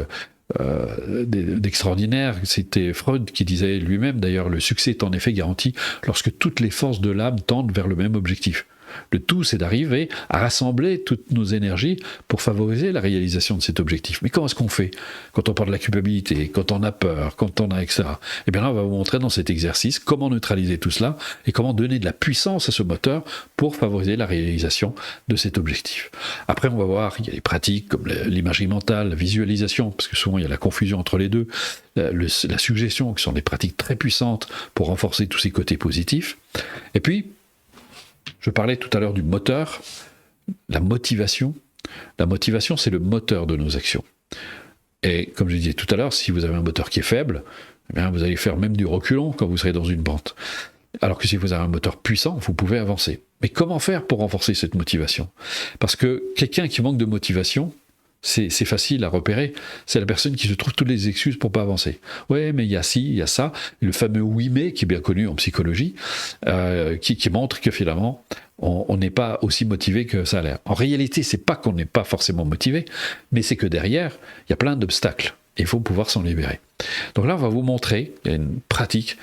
d'extraordinaire. C'était Freud qui disait lui-même, d'ailleurs, le succès est en effet garanti lorsque toutes les forces de l'âme tendent vers le même objectif. Le tout, c'est d'arriver à rassembler toutes nos énergies pour favoriser la réalisation de cet objectif. Mais comment est-ce qu'on fait quand on parle de la culpabilité, quand on a peur, quand on a etc. Eh bien là, on va vous montrer dans cet exercice comment neutraliser tout cela et comment donner de la puissance à ce moteur pour favoriser la réalisation de cet objectif. Après, on va voir, il y a des pratiques comme l'imagerie mentale, la visualisation, parce que souvent il y a la confusion entre les deux, la suggestion, qui sont des pratiques très puissantes pour renforcer tous ces côtés positifs. Et puis, je parlais tout à l'heure du moteur, la motivation. La motivation, c'est le moteur de nos actions. Et comme je disais tout à l'heure, si vous avez un moteur qui est faible, eh bien vous allez faire même du reculon quand vous serez dans une pente. Alors que si vous avez un moteur puissant, vous pouvez avancer. Mais comment faire pour renforcer cette motivation? Parce que quelqu'un qui manque de motivation, c'est facile à repérer, c'est la personne qui se trouve toutes les excuses pour pas avancer. Ouais, mais il y a ci, il y a ça, le fameux oui mais qui est bien connu en psychologie, qui montre que finalement on n'est pas aussi motivé que ça a l'air. En réalité, c'est pas qu'on n'est pas forcément motivé, mais c'est que derrière, il y a plein d'obstacles. Il faut pouvoir s'en libérer. Donc là, on va vous montrer, il y a une pratique,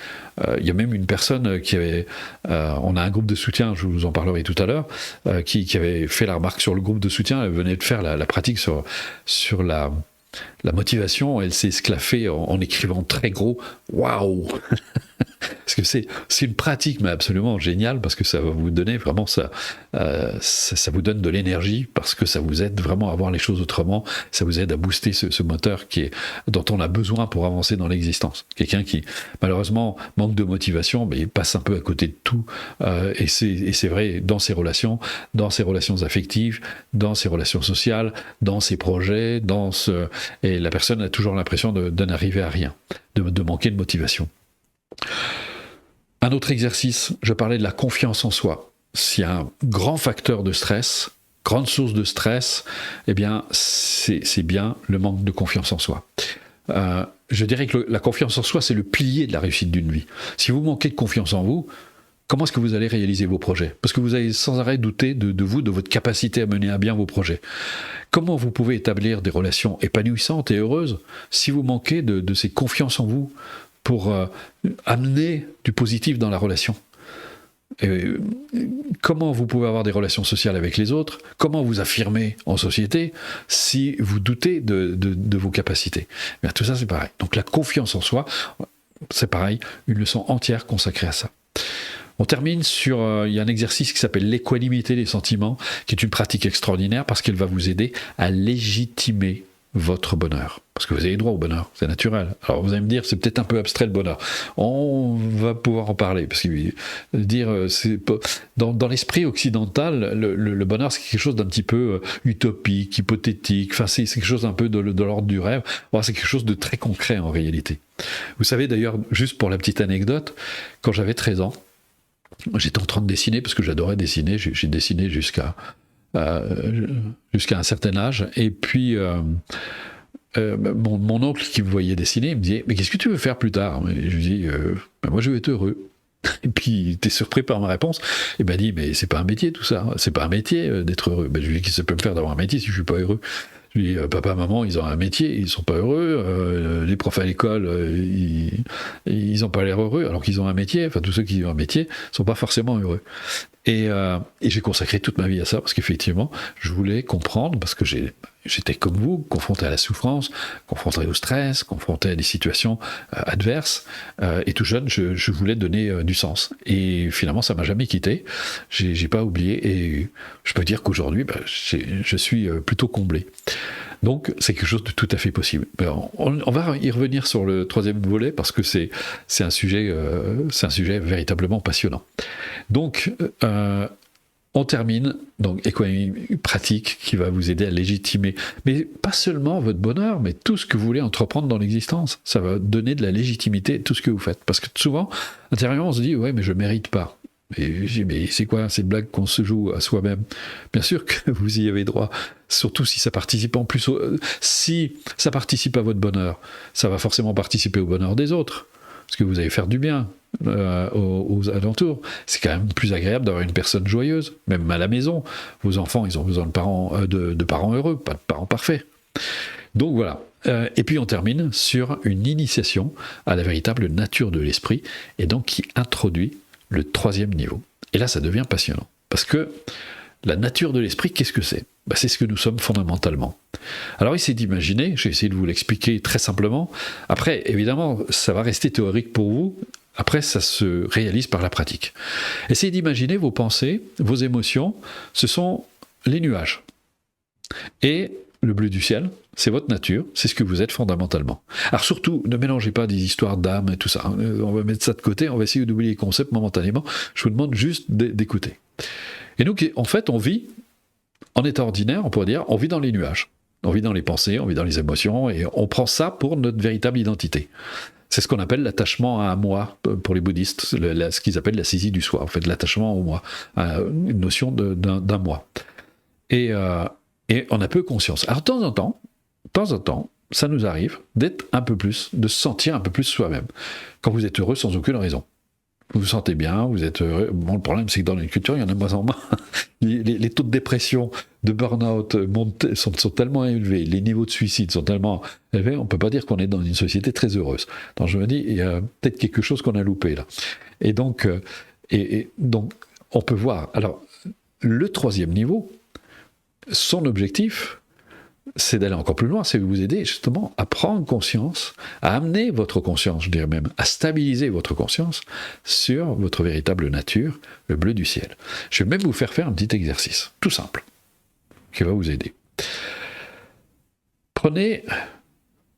il y a même une personne qui avait, on a un groupe de soutien, je vous en parlerai tout à l'heure, qui avait fait la remarque sur le groupe de soutien, elle venait de faire la pratique sur la motivation, elle s'est esclaffée en écrivant très gros « Waouh !» Parce que c'est une pratique, mais absolument géniale, parce que ça va vous donner vraiment ça vous donne de l'énergie, parce que ça vous aide vraiment à voir les choses autrement, ça vous aide à booster ce moteur dont on a besoin pour avancer dans l'existence. Quelqu'un qui, malheureusement, manque de motivation, mais il passe un peu à côté de tout, et c'est vrai dans ses relations affectives, dans ses relations sociales, dans ses projets, et la personne a toujours l'impression de n'arriver à rien, de manquer de motivation. Un autre exercice, je parlais de la confiance en soi. S'il y a un grand facteur de stress, grande source de stress, eh bien, c'est bien le manque de confiance en soi. Je dirais que la confiance en soi, c'est le pilier de la réussite d'une vie. Si vous manquez de confiance en vous, comment est-ce que vous allez réaliser vos projets? Parce que vous allez sans arrêt douter de vous, de votre capacité à mener à bien vos projets. Comment vous pouvez établir des relations épanouissantes et heureuses si vous manquez de cette confiance en vous pour amener du positif dans la relation? Comment vous pouvez avoir des relations sociales avec les autres? Comment vous affirmer en société si vous doutez de vos capacités? Bien, tout ça, c'est pareil. Donc la confiance en soi, c'est pareil, une leçon entière consacrée à ça. On termine sur, il y a un exercice qui s'appelle l'équanimité des sentiments, qui est une pratique extraordinaire parce qu'elle va vous aider à légitimer votre bonheur. Parce que vous avez droit au bonheur, c'est naturel. Alors vous allez me dire, c'est peut-être un peu abstrait le bonheur. On va pouvoir en parler, parce que dans l'esprit occidental, le bonheur c'est quelque chose d'un petit peu utopique, hypothétique, enfin c'est quelque chose un peu de l'ordre du rêve. Alors, c'est quelque chose de très concret en réalité. Vous savez d'ailleurs, juste pour la petite anecdote, quand j'avais 13 ans, j'étais en train de dessiner, parce que j'adorais dessiner, j'ai dessiné jusqu'à un certain âge, et puis mon oncle qui me voyait dessiner, il me disait « Mais qu'est-ce que tu veux faire plus tard ?» Et je lui dis moi je veux être heureux. Et puis il était surpris par ma réponse, et m'a dit « Mais c'est pas un métier tout ça, c'est pas un métier d'être heureux. » Je lui dis « Qu'est-ce que ça peut me faire d'avoir un métier si je suis pas heureux ?» Je lui dis « Papa, maman, ils ont un métier, ils sont pas heureux, les profs à l'école, ils ont pas l'air heureux, alors qu'ils ont un métier, enfin tous ceux qui ont un métier sont pas forcément heureux. » Et j'ai consacré toute ma vie à ça, parce qu'effectivement, je voulais comprendre, parce que j'étais comme vous, confronté à la souffrance, confronté au stress, confronté à des situations adverses, et tout jeune, je voulais donner du sens. Et finalement, ça m'a jamais quitté, j'ai pas oublié, et je peux dire qu'aujourd'hui, je suis plutôt comblé. Donc, c'est quelque chose de tout à fait possible. On va y revenir sur le troisième volet, parce que c'est un sujet véritablement passionnant. Donc, on termine, donc économie pratique qui va vous aider à légitimer, mais pas seulement votre bonheur, mais tout ce que vous voulez entreprendre dans l'existence. Ça va donner de la légitimité à tout ce que vous faites. Parce que souvent, intérieurement, on se dit « Ouais, mais je ne mérite pas ». Et je dis, mais c'est quoi ces blagues qu'on se joue à soi-même? Bien sûr que vous y avez droit, surtout si ça participe en plus. Si ça participe à votre bonheur, ça va forcément participer au bonheur des autres, parce que vous allez faire du bien aux alentours. C'est quand même plus agréable d'avoir une personne joyeuse, même à la maison. Vos enfants, ils ont besoin de parents heureux, pas de parents parfaits. Donc voilà. Et puis on termine sur une initiation à la véritable nature de l'esprit, et donc qui introduit le troisième niveau. Et là, ça devient passionnant. Parce que la nature de l'esprit, qu'est-ce que c'est ? C'est ce que nous sommes fondamentalement. Alors essayez d'imaginer, j'ai essayé de vous l'expliquer très simplement. Après, évidemment, ça va rester théorique pour vous. Après, ça se réalise par la pratique. Essayez d'imaginer vos pensées, vos émotions, ce sont les nuages. Et le bleu du ciel, c'est votre nature, c'est ce que vous êtes fondamentalement. Alors surtout, ne mélangez pas des histoires d'âme et tout ça. On va mettre ça de côté, on va essayer d'oublier les concepts momentanément. Je vous demande juste d'écouter. Et nous, en fait, on vit, en état ordinaire, on pourrait dire, on vit dans les nuages. On vit dans les pensées, on vit dans les émotions, et on prend ça pour notre véritable identité. C'est ce qu'on appelle l'attachement à un moi, pour les bouddhistes, ce qu'ils appellent la saisie du soi, en fait, l'attachement au moi, une notion d'un moi. Et on a peu conscience. Alors de temps en temps, ça nous arrive d'être un peu plus, de se sentir un peu plus soi-même. Quand vous êtes heureux sans aucune raison. Vous vous sentez bien, vous êtes heureux. Bon, le problème, c'est que dans les cultures, il y en a de moins en moins. Les taux de dépression, de burn-out sont tellement élevés, les niveaux de suicide sont tellement élevés, on ne peut pas dire qu'on est dans une société très heureuse. Donc je me dis, il y a peut-être quelque chose qu'on a loupé là. Et donc, donc on peut voir. Alors, le troisième niveau, son objectif, c'est d'aller encore plus loin, c'est de vous aider justement à prendre conscience, à amener votre conscience, je dirais même, à stabiliser votre conscience sur votre véritable nature, le bleu du ciel. Je vais même vous faire un petit exercice, tout simple, qui va vous aider.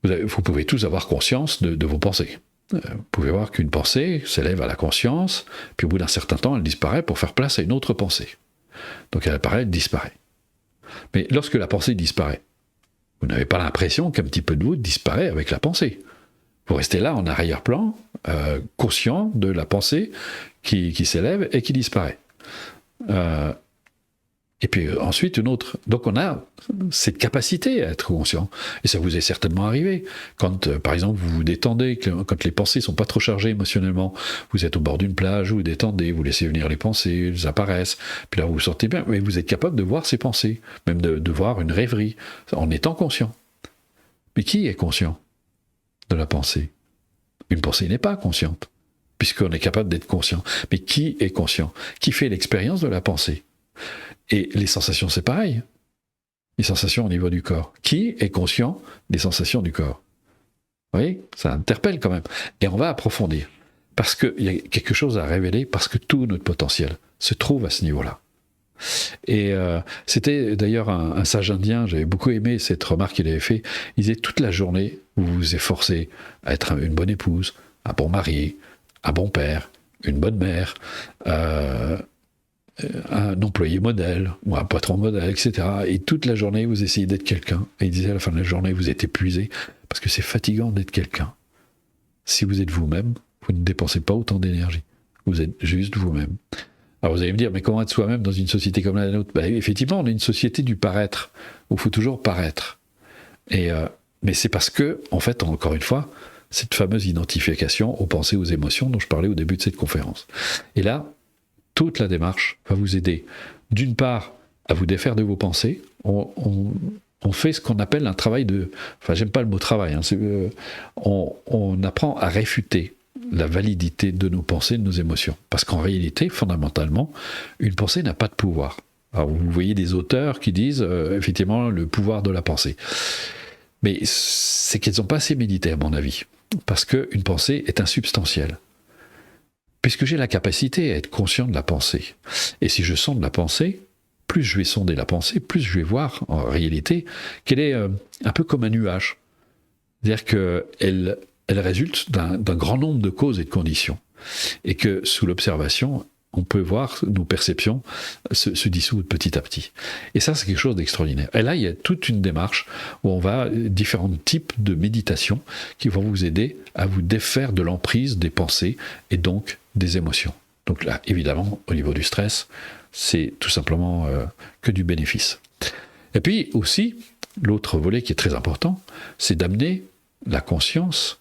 Vous pouvez tous avoir conscience de vos pensées. Vous pouvez voir qu'une pensée s'élève à la conscience, puis au bout d'un certain temps, elle disparaît pour faire place à une autre pensée. Donc elle apparaît, elle disparaît. Mais lorsque la pensée disparaît, vous n'avez pas l'impression qu'un petit peu de vous disparaît avec la pensée. Vous restez là en arrière-plan, conscient de la pensée qui s'élève et qui disparaît. Et puis ensuite une autre. Donc on a cette capacité à être conscient. Et ça vous est certainement arrivé. Quand par exemple vous vous détendez, quand les pensées ne sont pas trop chargées émotionnellement, vous êtes au bord d'une plage, vous vous détendez, vous laissez venir les pensées, elles apparaissent, puis là vous vous sentez bien, mais vous êtes capable de voir ces pensées, même de voir une rêverie, en étant conscient. Mais qui est conscient de la pensée ? Une pensée n'est pas consciente, puisqu'on est capable d'être conscient. Mais qui est conscient ? Qui fait l'expérience de la pensée ? Et les sensations, c'est pareil. Les sensations au niveau du corps. Qui est conscient des sensations du corps ? Vous voyez, ça interpelle quand même. Et on va approfondir. Parce qu'il y a quelque chose à révéler, parce que tout notre potentiel se trouve à ce niveau-là. Et c'était d'ailleurs un sage indien, j'avais beaucoup aimé cette remarque qu'il avait fait. Il disait, toute la journée, vous vous efforcez à être une bonne épouse, un bon mari, un bon père, une bonne mère, un employé modèle ou un patron modèle, etc. Et toute la journée, vous essayez d'être quelqu'un. Et il disait à la fin de la journée, vous êtes épuisé parce que c'est fatigant d'être quelqu'un. Si vous êtes vous-même, vous ne dépensez pas autant d'énergie. Vous êtes juste vous-même. Alors vous allez me dire, mais comment être soi-même dans une société comme la nôtre ? Effectivement, on est une société du paraître, où il faut toujours paraître. Mais c'est parce que, en fait, encore une fois, cette fameuse identification aux pensées, aux émotions dont je parlais au début de cette conférence. Et là, toute la démarche va vous aider, d'une part, à vous défaire de vos pensées. On fait ce qu'on appelle un travail de... Enfin, j'aime pas le mot travail. On apprend à réfuter la validité de nos pensées, de nos émotions. Parce qu'en réalité, fondamentalement, une pensée n'a pas de pouvoir. Alors, vous voyez des auteurs qui disent, effectivement, le pouvoir de la pensée. Mais c'est qu'elles n'ont pas assez médité, à mon avis. Parce qu'une pensée est insubstantielle. Puisque j'ai la capacité à être conscient de la pensée. Et si je sonde la pensée, plus je vais sonder la pensée, plus je vais voir, en réalité, qu'elle est un peu comme un nuage. C'est-à-dire qu'elle résulte d'un grand nombre de causes et de conditions. Et que sous l'observation, on peut voir nos perceptions se dissoudre petit à petit. Et ça, c'est quelque chose d'extraordinaire. Et là, il y a toute une démarche où on va différents types de méditation qui vont vous aider à vous défaire de l'emprise des pensées et donc des émotions. Donc là, évidemment, au niveau du stress, c'est tout simplement que du bénéfice. Et puis aussi, l'autre volet qui est très important, c'est d'amener la conscience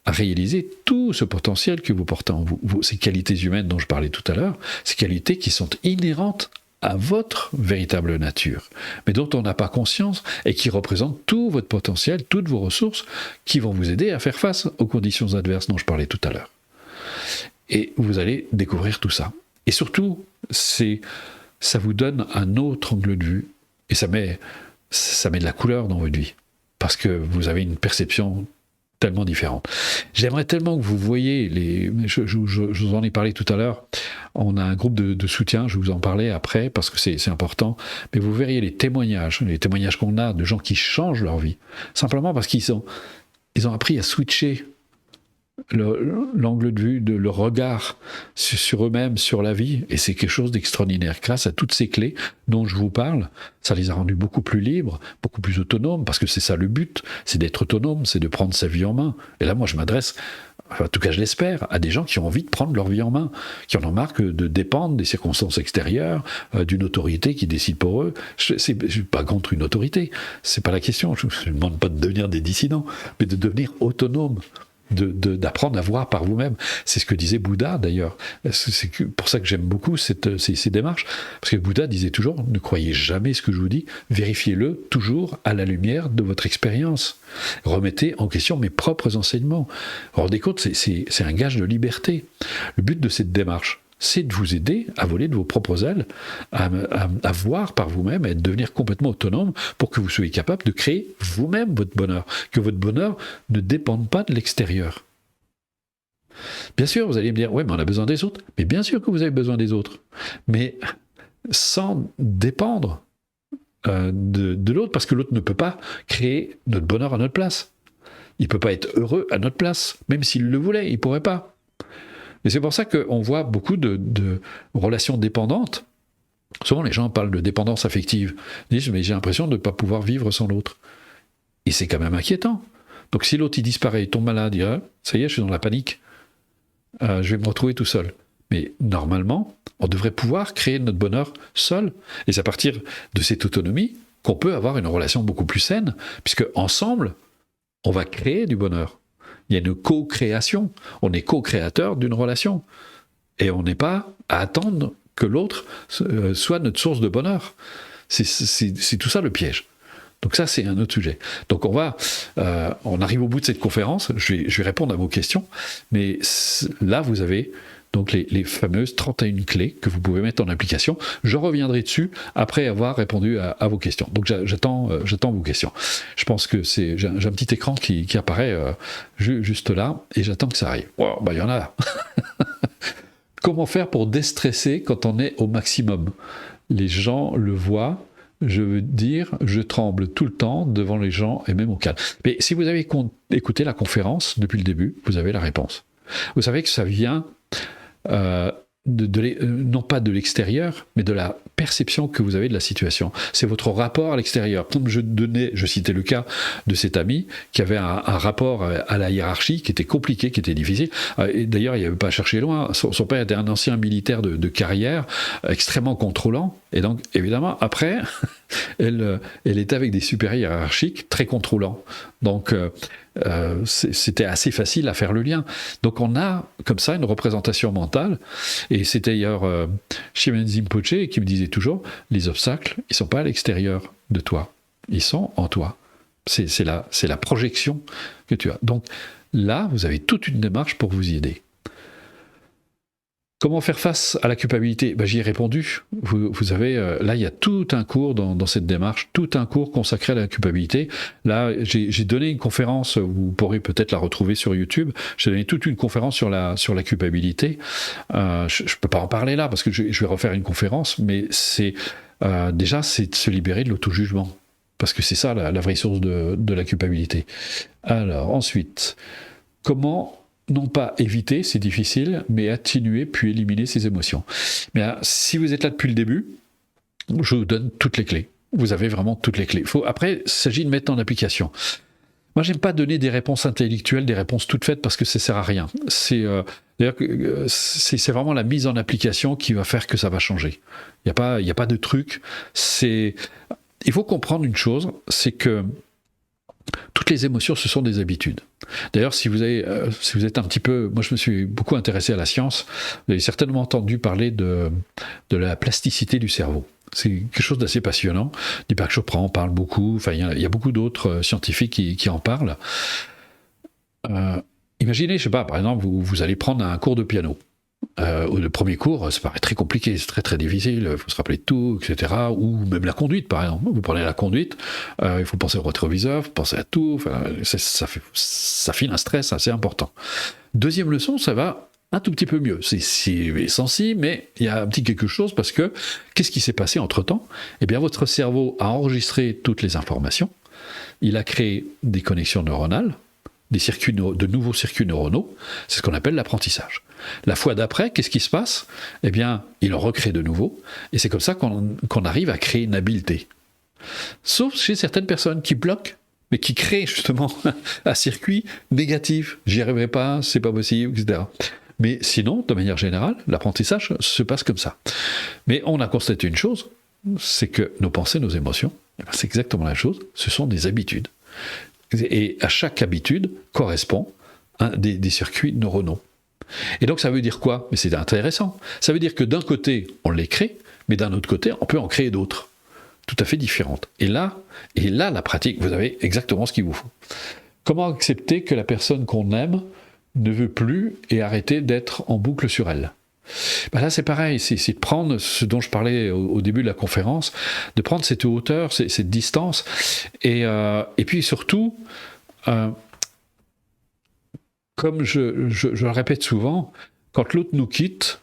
à réaliser tout ce potentiel que vous portez en vous, ces qualités humaines dont je parlais tout à l'heure, ces qualités qui sont inhérentes à votre véritable nature, mais dont on n'a pas conscience et qui représentent tout votre potentiel, toutes vos ressources qui vont vous aider à faire face aux conditions adverses dont je parlais tout à l'heure. Et vous allez découvrir tout ça. Et surtout, ces ça vous donne un autre angle de vue et ça met de la couleur dans votre vie parce que vous avez une perception tellement différente. J'aimerais tellement que vous voyiez je vous en ai parlé tout à l'heure. On a un groupe de soutien, je vais vous en parler après parce que c'est important. Mais vous verriez les témoignages qu'on a de gens qui changent leur vie simplement parce qu'ils ont appris à switcher l'angle de vue, le regard sur eux-mêmes, sur la vie, et c'est quelque chose d'extraordinaire. Grâce à toutes ces clés dont je vous parle, ça les a rendus beaucoup plus libres, beaucoup plus autonomes, parce que c'est ça le but, c'est d'être autonome, c'est de prendre sa vie en main. Et là, moi, je m'adresse, en tout cas je l'espère, à des gens qui ont envie de prendre leur vie en main, qui en ont marre de dépendre des circonstances extérieures, d'une autorité qui décide pour eux. Je ne suis pas contre une autorité, c'est pas la question, je ne demande pas de devenir des dissidents, mais de devenir autonome, d'apprendre à voir par vous-même. C'est ce que disait Bouddha d'ailleurs. C'est pour ça que j'aime beaucoup ces démarches, parce que Bouddha disait toujours, ne croyez jamais ce que je vous dis, vérifiez-le toujours à la lumière de votre expérience. Remettez en question mes propres enseignements. Rendez compte, c'est un gage de liberté. Le but de cette démarche, c'est de vous aider à voler de vos propres ailes, à voir par vous-même, à devenir complètement autonome pour que vous soyez capable de créer vous-même votre bonheur, que votre bonheur ne dépende pas de l'extérieur. Bien sûr, vous allez me dire, ouais, mais on a besoin des autres. Mais bien sûr que vous avez besoin des autres. Mais sans dépendre de l'autre, parce que l'autre ne peut pas créer notre bonheur à notre place. Il ne peut pas être heureux à notre place, même s'il le voulait, il ne pourrait pas. Et c'est pour ça qu'on voit beaucoup de relations dépendantes. Souvent, les gens parlent de dépendance affective. Ils disent, mais j'ai l'impression de ne pas pouvoir vivre sans l'autre. Et c'est quand même inquiétant. Donc si l'autre il disparaît, il tombe malade, il dit, ça y est, je suis dans la panique. Je vais me retrouver tout seul. Mais normalement, on devrait pouvoir créer notre bonheur seul. Et c'est à partir de cette autonomie qu'on peut avoir une relation beaucoup plus saine, puisque ensemble, on va créer du bonheur. Il y a une co-création. On est co-créateur d'une relation. Et on n'est pas à attendre que l'autre soit notre source de bonheur. C'est tout ça le piège. Donc ça, c'est un autre sujet. Donc on arrive au bout de cette conférence. Je vais répondre à vos questions. Mais là, vous avez donc les fameuses 31 clés que vous pouvez mettre en application. Je reviendrai dessus après avoir répondu à vos questions. Donc j'attends vos questions. Je pense que j'ai un petit écran qui apparaît juste là et j'attends que ça arrive. Wow, il y en a là. Comment faire pour déstresser quand on est au maximum? Les gens le voient. Je veux dire, je tremble tout le temps devant les gens et même au calme. Mais si vous avez écouté la conférence depuis le début, vous avez la réponse. Vous savez que ça vient non pas de l'extérieur, mais de la perception que vous avez de la situation. C'est votre rapport à l'extérieur. Comme je citais le cas de cet ami qui avait un rapport à la hiérarchie qui était compliqué, qui était difficile. Et d'ailleurs, il n'y avait pas à chercher loin. Son père était un ancien militaire de carrière, extrêmement contrôlant. Et donc, évidemment, après, elle était avec des supérieurs hiérarchiques très contrôlants. Donc, c'était assez facile à faire le lien. Donc on a comme ça une représentation mentale, et c'était d'ailleurs Shimen Rinpoché qui me disait toujours, les obstacles, ils ne sont pas à l'extérieur de toi, ils sont en toi. C'est la projection que tu as. Donc là, vous avez toute une démarche pour vous y aider. Comment faire face à la culpabilité? J'y ai répondu. Vous avez, là, il y a tout un cours dans cette démarche, tout un cours consacré à la culpabilité. Là, j'ai donné une conférence, vous pourrez peut-être la retrouver sur YouTube. J'ai donné toute une conférence sur la culpabilité. Je ne peux pas en parler là, parce que je vais refaire une conférence, mais déjà, c'est de se libérer de l'auto-jugement. Parce que c'est ça, la vraie source de la culpabilité. Alors, ensuite, comment non pas éviter, c'est difficile, mais atténuer puis éliminer ces émotions. Mais si vous êtes là depuis le début, je vous donne toutes les clés. Vous avez vraiment toutes les clés. Après, il s'agit de mettre en application. Moi, j'aime pas donner des réponses intellectuelles, des réponses toutes faites, parce que ça sert à rien. D'ailleurs, c'est vraiment la mise en application qui va faire que ça va changer. Il n'y a pas de truc. Il faut comprendre une chose, c'est que toutes les émotions, ce sont des habitudes. D'ailleurs, si vous êtes un petit peu... Moi, je me suis beaucoup intéressé à la science. Vous avez certainement entendu parler de la plasticité du cerveau. C'est quelque chose d'assez passionnant. Deepak Chopra en parle beaucoup. Enfin, il y a beaucoup d'autres scientifiques qui en parlent. Imaginez, je sais pas, par exemple, vous allez prendre un cours de piano. le premier cours, ça paraît très compliqué, c'est très très difficile, il faut se rappeler de tout, etc. Ou même la conduite, par exemple. Vous prenez la conduite, il faut penser au rétroviseur, il faut penser à tout, enfin, ça file un stress assez important. Deuxième leçon, ça va un tout petit peu mieux. C'est sensible, mais il y a un petit quelque chose parce que qu'est-ce qui s'est passé entre-temps? Eh bien, votre cerveau a enregistré toutes les informations, il a créé des connexions neuronales, de nouveaux circuits neuronaux, c'est ce qu'on appelle l'apprentissage. La fois d'après, qu'est-ce qui se passe? Eh bien, il en recrée de nouveau, et c'est comme ça qu'on arrive à créer une habileté. Sauf chez certaines personnes qui bloquent, mais qui créent justement un circuit négatif. J'y arriverai pas, c'est pas possible, etc. Mais sinon, de manière générale, l'apprentissage se passe comme ça. Mais on a constaté une chose, c'est que nos pensées, nos émotions, c'est exactement la chose, ce sont des habitudes. Et à chaque habitude correspond des circuits neuronaux. Et donc ça veut dire quoi? Mais c'est intéressant. Ça veut dire que d'un côté, on les crée, mais d'un autre côté, on peut en créer d'autres, tout à fait différentes. Et là, la pratique, vous avez exactement ce qu'il vous faut. Comment accepter que la personne qu'on aime ne veut plus et arrêter d'être en boucle sur elle? Ben là, c'est pareil, c'est de prendre ce dont je parlais au début de la conférence, de prendre cette hauteur, cette distance, et puis surtout, comme je le répète souvent, quand l'autre nous quitte,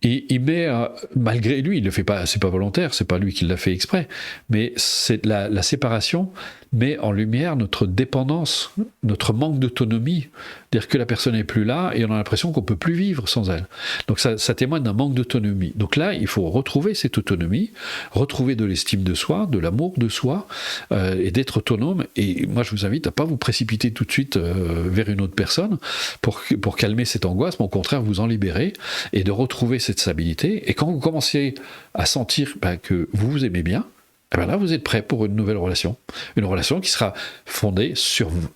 il met, malgré lui, il le fait pas, c'est pas volontaire, c'est pas lui qui l'a fait exprès, mais c'est la séparation met en lumière notre dépendance, notre manque d'autonomie, dire que la personne n'est plus là et on a l'impression qu'on peut plus vivre sans elle. Donc ça témoigne d'un manque d'autonomie. Donc là, il faut retrouver cette autonomie, retrouver de l'estime de soi, de l'amour de soi, et d'être autonome. Et moi, je vous invite à pas vous précipiter tout de suite vers une autre personne pour calmer cette angoisse, mais au contraire vous en libérer et de retrouver cette stabilité. Et quand vous commencez à sentir que vous vous aimez bien, et bien là, vous êtes prêt pour une nouvelle relation. Une relation qui sera fondée sur vous,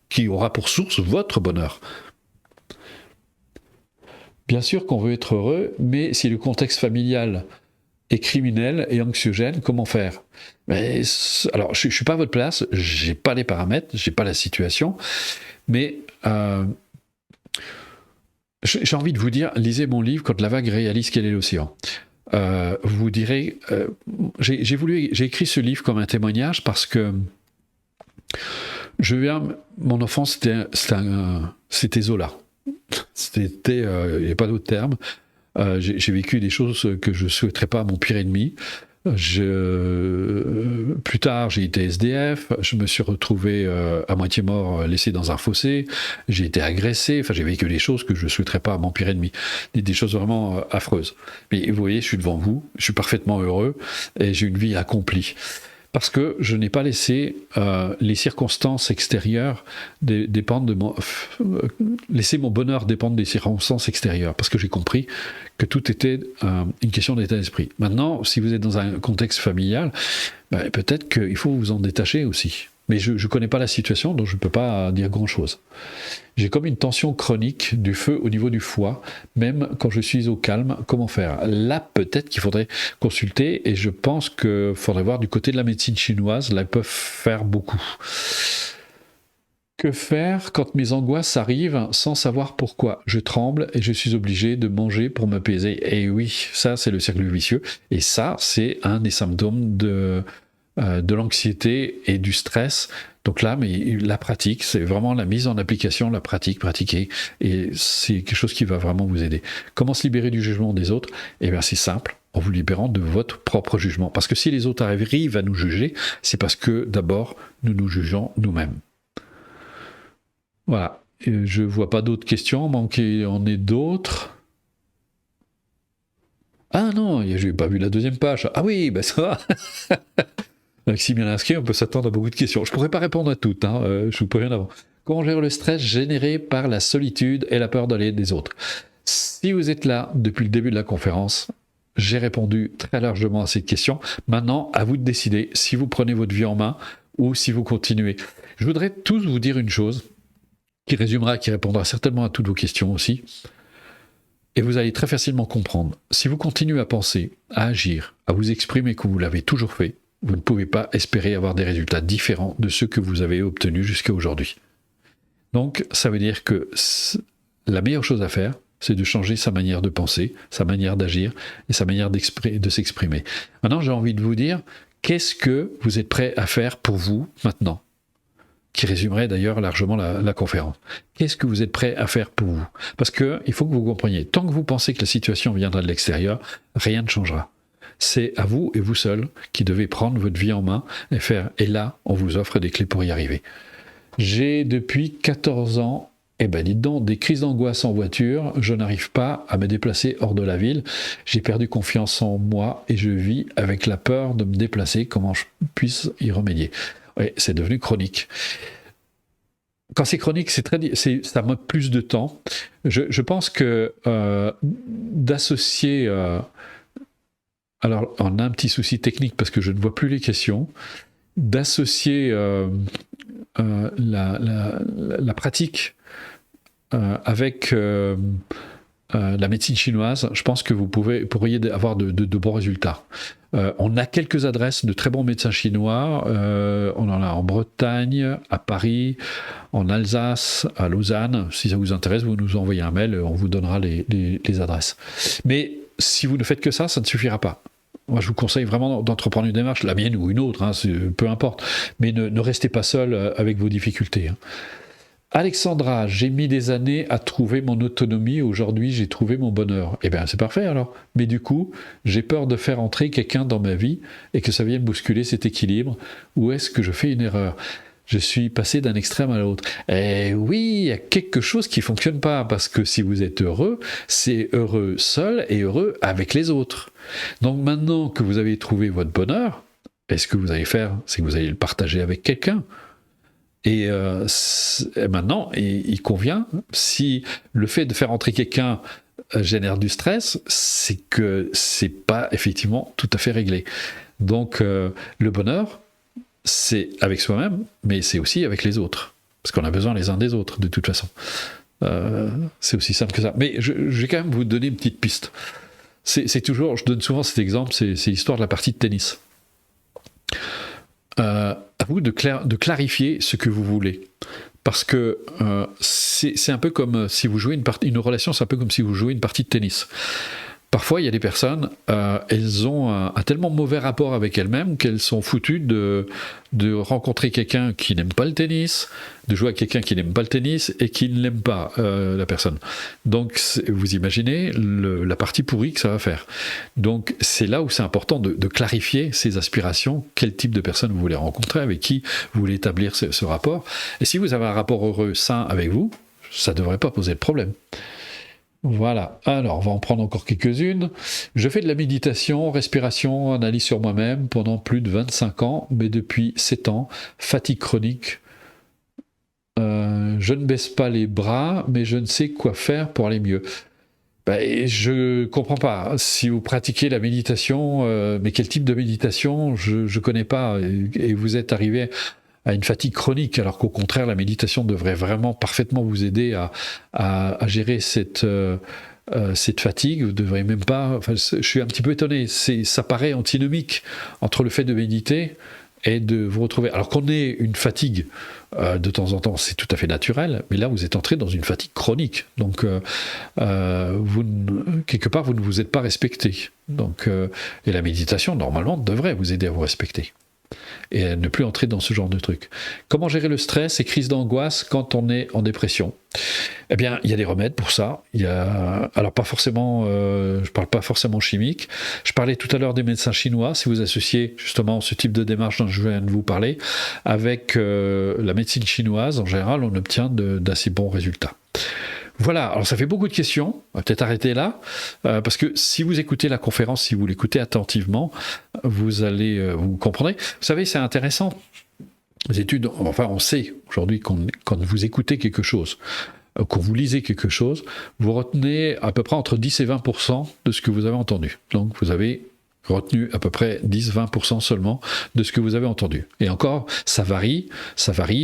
qui aura pour source votre bonheur. Bien sûr qu'on veut être heureux, mais si le contexte familial est criminel et anxiogène, comment faire? Alors, je ne suis pas à votre place, je n'ai pas les paramètres, je n'ai pas la situation, mais j'ai envie de vous dire, lisez mon livre « Quand la vague réalise quel est l'océan ». Vous direz, j'ai écrit ce livre comme un témoignage parce que mon enfance c'était Zola, il n'y a pas d'autre terme. J'ai vécu des choses que je ne souhaiterais pas à mon pire ennemi. Plus tard, j'ai été SDF, je me suis retrouvé à moitié mort, laissé dans un fossé, j'ai été agressé, j'ai vécu des choses que je ne souhaiterais pas à mon pire ennemi, des choses vraiment affreuses. Mais vous voyez, je suis devant vous, je suis parfaitement heureux et j'ai une vie accomplie. Parce que je n'ai pas laissé les circonstances extérieures dépendre de laisser mon bonheur dépendre des circonstances extérieures, parce que j'ai compris que tout était une question d'état d'esprit. Maintenant, si vous êtes dans un contexte familial, peut-être qu'il faut vous en détacher aussi. Mais je ne connais pas la situation, donc je ne peux pas dire grand-chose. J'ai comme une tension chronique du feu au niveau du foie, même quand je suis au calme. Comment faire? Là, peut-être qu'il faudrait consulter, et je pense qu'il faudrait voir du côté de la médecine chinoise. Là, ils peuvent faire beaucoup. Que faire quand mes angoisses arrivent sans savoir pourquoi? Je tremble et je suis obligé de manger pour m'apaiser. Et oui, ça, c'est le cercle vicieux. Et ça, c'est un des symptômes de l'anxiété et du stress. Donc là, mais la pratique, c'est vraiment la mise en application, la pratiquer, et c'est quelque chose qui va vraiment vous aider. Comment se libérer du jugement des autres? Eh bien, c'est simple, en vous libérant de votre propre jugement. Parce que si les autres arrivent à nous juger, c'est parce que d'abord, nous nous jugeons nous-mêmes. Voilà. Je vois pas d'autres questions, manquer en est d'autres. Ah non, j'ai pas vu la deuxième page. Ah oui, ça va. Si bien inscrit, on peut s'attendre à beaucoup de questions. Je ne pourrais pas répondre à toutes, je vous préviens avant. Comment gérer le stress généré par la solitude et la peur d'aller des autres? Si vous êtes là depuis le début de la conférence, j'ai répondu très largement à cette question. Maintenant, à vous de décider si vous prenez votre vie en main ou si vous continuez. Je voudrais tous vous dire une chose qui répondra certainement à toutes vos questions aussi. Et vous allez très facilement comprendre. Si vous continuez à penser, à agir, à vous exprimer comme vous l'avez toujours fait, vous ne pouvez pas espérer avoir des résultats différents de ceux que vous avez obtenus jusqu'à aujourd'hui. Donc, ça veut dire que la meilleure chose à faire, c'est de changer sa manière de penser, sa manière d'agir et sa manière de s'exprimer. Maintenant, j'ai envie de vous dire, qu'est-ce que vous êtes prêt à faire pour vous maintenant ? Qui résumerait d'ailleurs largement la conférence. Qu'est-ce que vous êtes prêt à faire pour vous ? Parce qu'il faut que vous compreniez, tant que vous pensez que la situation viendra de l'extérieur, rien ne changera. C'est à vous et vous seul qui devez prendre votre vie en main et faire. Et là, on vous offre des clés pour y arriver. J'ai depuis 14 ans, dites donc, des crises d'angoisse en voiture. Je n'arrive pas à me déplacer hors de la ville. J'ai perdu confiance en moi et je vis avec la peur de me déplacer. Comment je puisse y remédier ? Oui, c'est devenu chronique. Quand c'est chronique, ça met plus de temps. Je pense que d'associer... alors, on a un petit souci technique parce que je ne vois plus les questions. D'associer la pratique avec la médecine chinoise, je pense que vous pourriez avoir de bons résultats. On a quelques adresses de très bons médecins chinois. On en a en Bretagne, à Paris, en Alsace, à Lausanne. Si ça vous intéresse, vous nous envoyez un mail, on vous donnera les adresses. Mais si vous ne faites que ça, ça ne suffira pas. Moi, je vous conseille vraiment d'entreprendre une démarche, la mienne ou une autre, peu importe. Mais ne restez pas seul avec vos difficultés. Alexandra, j'ai mis des années à trouver mon autonomie, aujourd'hui j'ai trouvé mon bonheur. Eh bien c'est parfait alors, mais du coup j'ai peur de faire entrer quelqu'un dans ma vie et que ça vienne bousculer cet équilibre, ou est-ce que je fais une erreur ? Je suis passé d'un extrême à l'autre. Eh oui, il y a quelque chose qui ne fonctionne pas, parce que si vous êtes heureux, c'est heureux seul et heureux avec les autres. Donc maintenant que vous avez trouvé votre bonheur, ce que vous allez faire, c'est que vous allez le partager avec quelqu'un. Et maintenant, il convient, si le fait de faire entrer quelqu'un génère du stress, c'est que c'est pas effectivement tout à fait réglé. Donc le bonheur, c'est avec soi-même, mais c'est aussi avec les autres. Parce qu'on a besoin les uns des autres, de toute façon. C'est aussi simple que ça. Mais je vais quand même vous donner une petite piste. C'est toujours, je donne souvent cet exemple, c'est l'histoire de la partie de tennis. À vous de clarifier ce que vous voulez. Parce que c'est un peu comme si vous jouez une relation, c'est un peu comme si vous jouez une partie de tennis. Parfois, il y a des personnes, elles ont un tellement mauvais rapport avec elles-mêmes qu'elles sont foutues de rencontrer quelqu'un qui n'aime pas le tennis, de jouer avec quelqu'un qui n'aime pas le tennis et qui ne l'aime pas, la personne. Donc, vous imaginez la partie pourrie que ça va faire. Donc, c'est là où c'est important de clarifier ses aspirations, quel type de personne vous voulez rencontrer, avec qui vous voulez établir ce rapport. Et si vous avez un rapport heureux, sain avec vous, ça ne devrait pas poser de problème. Voilà, alors on va en prendre encore quelques-unes. Je fais de la méditation, respiration, analyse sur moi-même pendant plus de 25 ans, mais depuis 7 ans, fatigue chronique. Je ne baisse pas les bras, mais je ne sais quoi faire pour aller mieux. Je comprends pas. Si vous pratiquez la méditation, mais quel type de méditation, je ne connais pas, et vous êtes arrivé à une fatigue chronique, alors qu'au contraire, la méditation devrait vraiment parfaitement vous aider à gérer cette fatigue. Vous ne devrez même pas... Enfin, je suis un petit peu étonné. Ça paraît antinomique entre le fait de méditer et de vous retrouver... Alors qu'on ait une fatigue de temps en temps, c'est tout à fait naturel, mais là, vous êtes entré dans une fatigue chronique. Donc, quelque part, vous ne vous êtes pas respecté. Donc, et la méditation, normalement, devrait vous aider à vous respecter et à ne plus entrer dans ce genre de truc. Comment gérer le stress et crise d'angoisse quand on est en dépression ? Eh bien, il y a des remèdes pour ça. Alors pas forcément, je parle pas forcément chimique. Je parlais tout à l'heure des médecins chinois. Si vous associez justement ce type de démarche dont je viens de vous parler avec la médecine chinoise, en général, on obtient d'assez bons résultats. Voilà, alors ça fait beaucoup de questions, on va peut-être arrêter là, parce que si vous écoutez la conférence, si vous l'écoutez attentivement, vous comprendrez. Vous savez, c'est intéressant, les études, enfin on sait aujourd'hui quand vous écoutez quelque chose, quand vous lisez quelque chose, vous retenez à peu près entre 10 et 20% de ce que vous avez entendu. Donc vous avez retenu à peu près 10-20% seulement de ce que vous avez entendu. Et encore, ça varie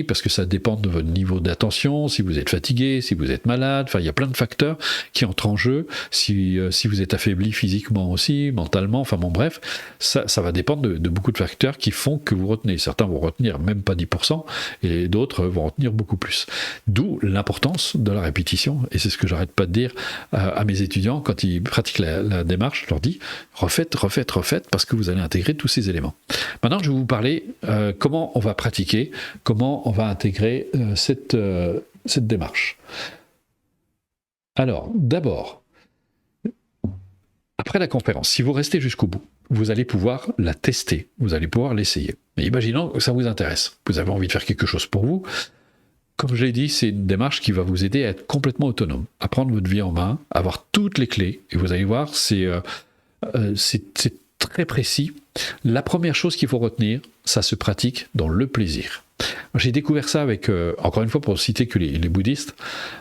parce que ça dépend de votre niveau d'attention, si vous êtes fatigué, si vous êtes malade, enfin il y a plein de facteurs qui entrent en jeu, si vous êtes affaibli physiquement aussi, mentalement, enfin bon bref, ça va dépendre de beaucoup de facteurs qui font que vous retenez. Certains vont retenir même pas 10% et d'autres vont retenir beaucoup plus. D'où l'importance de la répétition, et c'est ce que j'arrête pas de dire à mes étudiants quand ils pratiquent la démarche, je leur dis refaites, parce que vous allez intégrer tous ces éléments. Maintenant, je vais vous parler comment on va pratiquer, comment on va intégrer cette démarche. Alors, d'abord, après la conférence, si vous restez jusqu'au bout, vous allez pouvoir la tester, vous allez pouvoir l'essayer. Mais imaginons que ça vous intéresse, vous avez envie de faire quelque chose pour vous. Comme je l'ai dit, c'est une démarche qui va vous aider à être complètement autonome, à prendre votre vie en main, à avoir toutes les clés. Et vous allez voir, c'est très précis. La première chose qu'il faut retenir, ça se pratique dans le plaisir. J'ai découvert ça avec, encore une fois pour citer que les bouddhistes,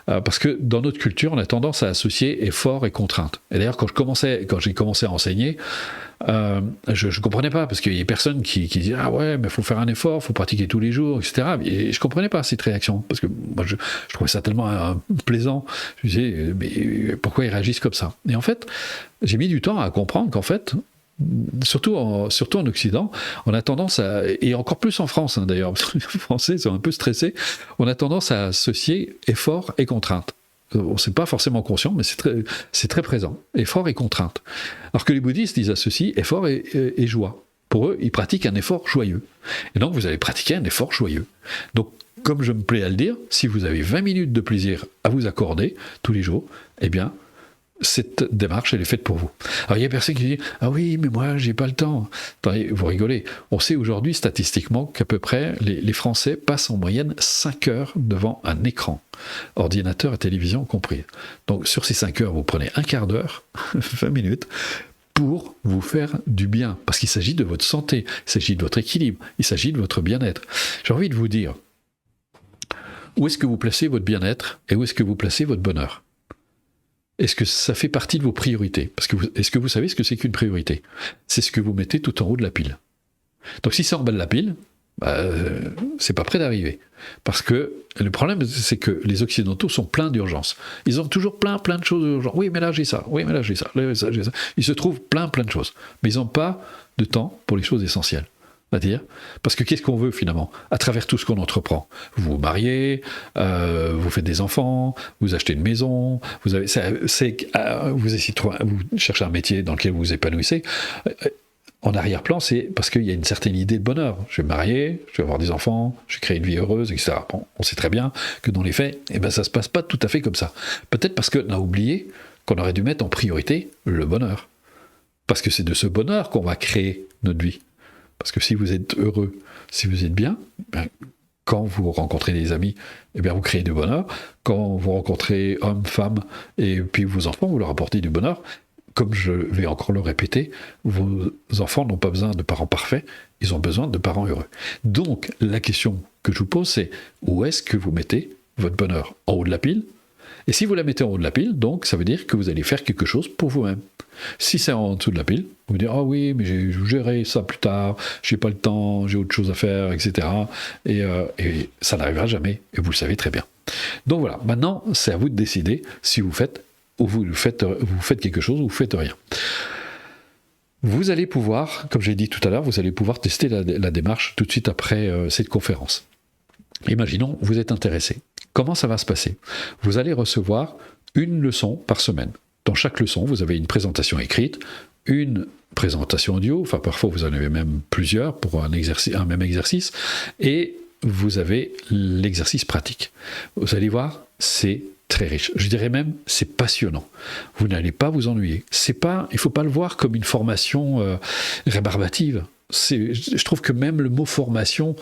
parce que dans notre culture, on a tendance à associer effort et contrainte. Et d'ailleurs, quand j'ai commencé à enseigner, je ne comprenais pas, parce qu'il y a des personnes qui disaient « Ah ouais, mais il faut faire un effort, il faut pratiquer tous les jours, etc. » Et je ne comprenais pas cette réaction, parce que moi, je trouvais ça tellement plaisant. Je me disais « Mais pourquoi ils réagissent comme ça ?» Et en fait, j'ai mis du temps à comprendre qu'en fait, surtout en Occident, on a tendance à, et encore plus en France d'ailleurs, parce que les Français sont un peu stressés, on a tendance à associer effort et contrainte. On n'est pas forcément conscient, mais c'est très présent. Effort et contrainte. Alors que les bouddhistes, ils associent effort et joie. Pour eux, ils pratiquent un effort joyeux. Et donc, vous allez pratiquer un effort joyeux. Donc, comme je me plais à le dire, si vous avez 20 minutes de plaisir à vous accorder tous les jours, eh bien, cette démarche, elle est faite pour vous. Alors, il y a personne qui dit « Ah oui, mais moi, j'ai pas le temps. » Attendez, vous rigolez. On sait aujourd'hui, statistiquement, qu'à peu près, les Français passent en moyenne 5 heures devant un écran, ordinateur et télévision compris. Donc, sur ces 5 heures, vous prenez un quart d'heure, 20 minutes, pour vous faire du bien. Parce qu'il s'agit de votre santé, il s'agit de votre équilibre, il s'agit de votre bien-être. J'ai envie de vous dire, où est-ce que vous placez votre bien-être et où est-ce que vous placez votre bonheur ? Est-ce que ça fait partie de vos priorités ? Parce que est-ce que vous savez ce que c'est qu'une priorité ? C'est ce que vous mettez tout en haut de la pile. Donc si c'est en bas de la pile, c'est pas prêt d'arriver. Parce que le problème, c'est que les Occidentaux sont pleins d'urgences. Ils ont toujours plein de choses urgentes. Oui, mais là j'ai ça. Oui, mais là j'ai ça. J'ai ça. Ils se trouvent plein de choses. Mais ils n'ont pas de temps pour les choses essentielles. C'est-à-dire, parce que qu'est-ce qu'on veut finalement à travers tout ce qu'on entreprend? Vous vous mariez, vous faites des enfants, vous achetez une maison, vous cherchez un métier dans lequel vous vous épanouissez. En arrière-plan, c'est parce qu'il y a une certaine idée de bonheur. Je vais me marier, je vais avoir des enfants, je vais créer une vie heureuse, etc. Bon, on sait très bien que dans les faits, ça ne se passe pas tout à fait comme ça. Peut-être parce qu'on a oublié qu'on aurait dû mettre en priorité le bonheur. Parce que c'est de ce bonheur qu'on va créer notre vie. Parce que si vous êtes heureux, si vous êtes bien, quand vous rencontrez des amis, vous créez du bonheur. Quand vous rencontrez hommes, femmes, et puis vos enfants, vous leur apportez du bonheur. Comme je vais encore le répéter, vos enfants n'ont pas besoin de parents parfaits, ils ont besoin de parents heureux. Donc, la question que je vous pose, c'est où est-ce que vous mettez votre bonheur? En haut de la pile? Et si vous la mettez en haut de la pile, donc ça veut dire que vous allez faire quelque chose pour vous-même. Si c'est en dessous de la pile, vous vous dites « Ah oui, mais je gérerai ça plus tard, j'ai pas le temps, j'ai autre chose à faire, etc. » Et ça n'arrivera jamais, et vous le savez très bien. Donc voilà, maintenant, c'est à vous de décider si vous faites ou vous faites quelque chose ou vous faites rien. Vous allez pouvoir, comme j'ai dit tout à l'heure, vous allez pouvoir tester la démarche tout de suite après cette conférence. Imaginons, vous êtes intéressé. Comment ça va se passer? Vous allez recevoir une leçon par semaine. Dans chaque leçon, vous avez une présentation écrite, une présentation audio, enfin parfois vous en avez même plusieurs pour un même exercice, et vous avez l'exercice pratique. Vous allez voir, c'est très riche. Je dirais même, c'est passionnant. Vous n'allez pas vous ennuyer. Il ne faut pas le voir comme une formation rébarbative. Je trouve que même le mot formation,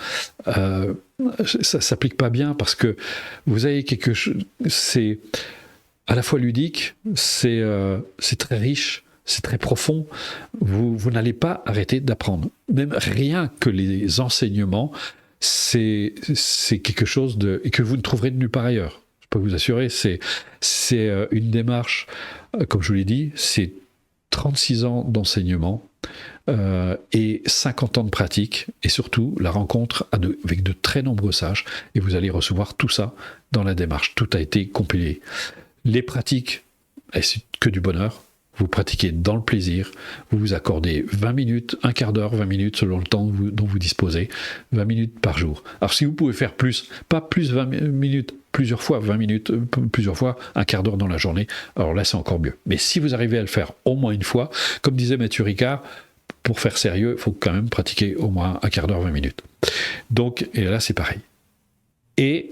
ça ne s'applique pas bien parce que vous avez quelque chose, c'est à la fois ludique, c'est très riche, c'est très profond. Vous n'allez pas arrêter d'apprendre. Même rien que les enseignements, c'est quelque chose que vous ne trouverez nulle part ailleurs. Je peux vous assurer, c'est une démarche, comme je vous l'ai dit, c'est 36 ans d'enseignement. et 50 ans de pratique, et surtout la rencontre avec de très nombreux sages, et vous allez recevoir tout ça dans la démarche. Tout a été compilé. Les pratiques, c'est que du bonheur. Vous pratiquez dans le plaisir, vous vous accordez 20 minutes, un quart d'heure, 20 minutes selon le temps dont vous disposez, 20 minutes par jour. Alors si vous pouvez faire plus, pas plus 20 minutes, plusieurs fois 20 minutes, plusieurs fois un quart d'heure dans la journée, alors là c'est encore mieux. Mais si vous arrivez à le faire au moins une fois, comme disait Mathieu Ricard, pour faire sérieux, il faut quand même pratiquer au moins un quart d'heure, 20 minutes. Donc, et là c'est pareil. Et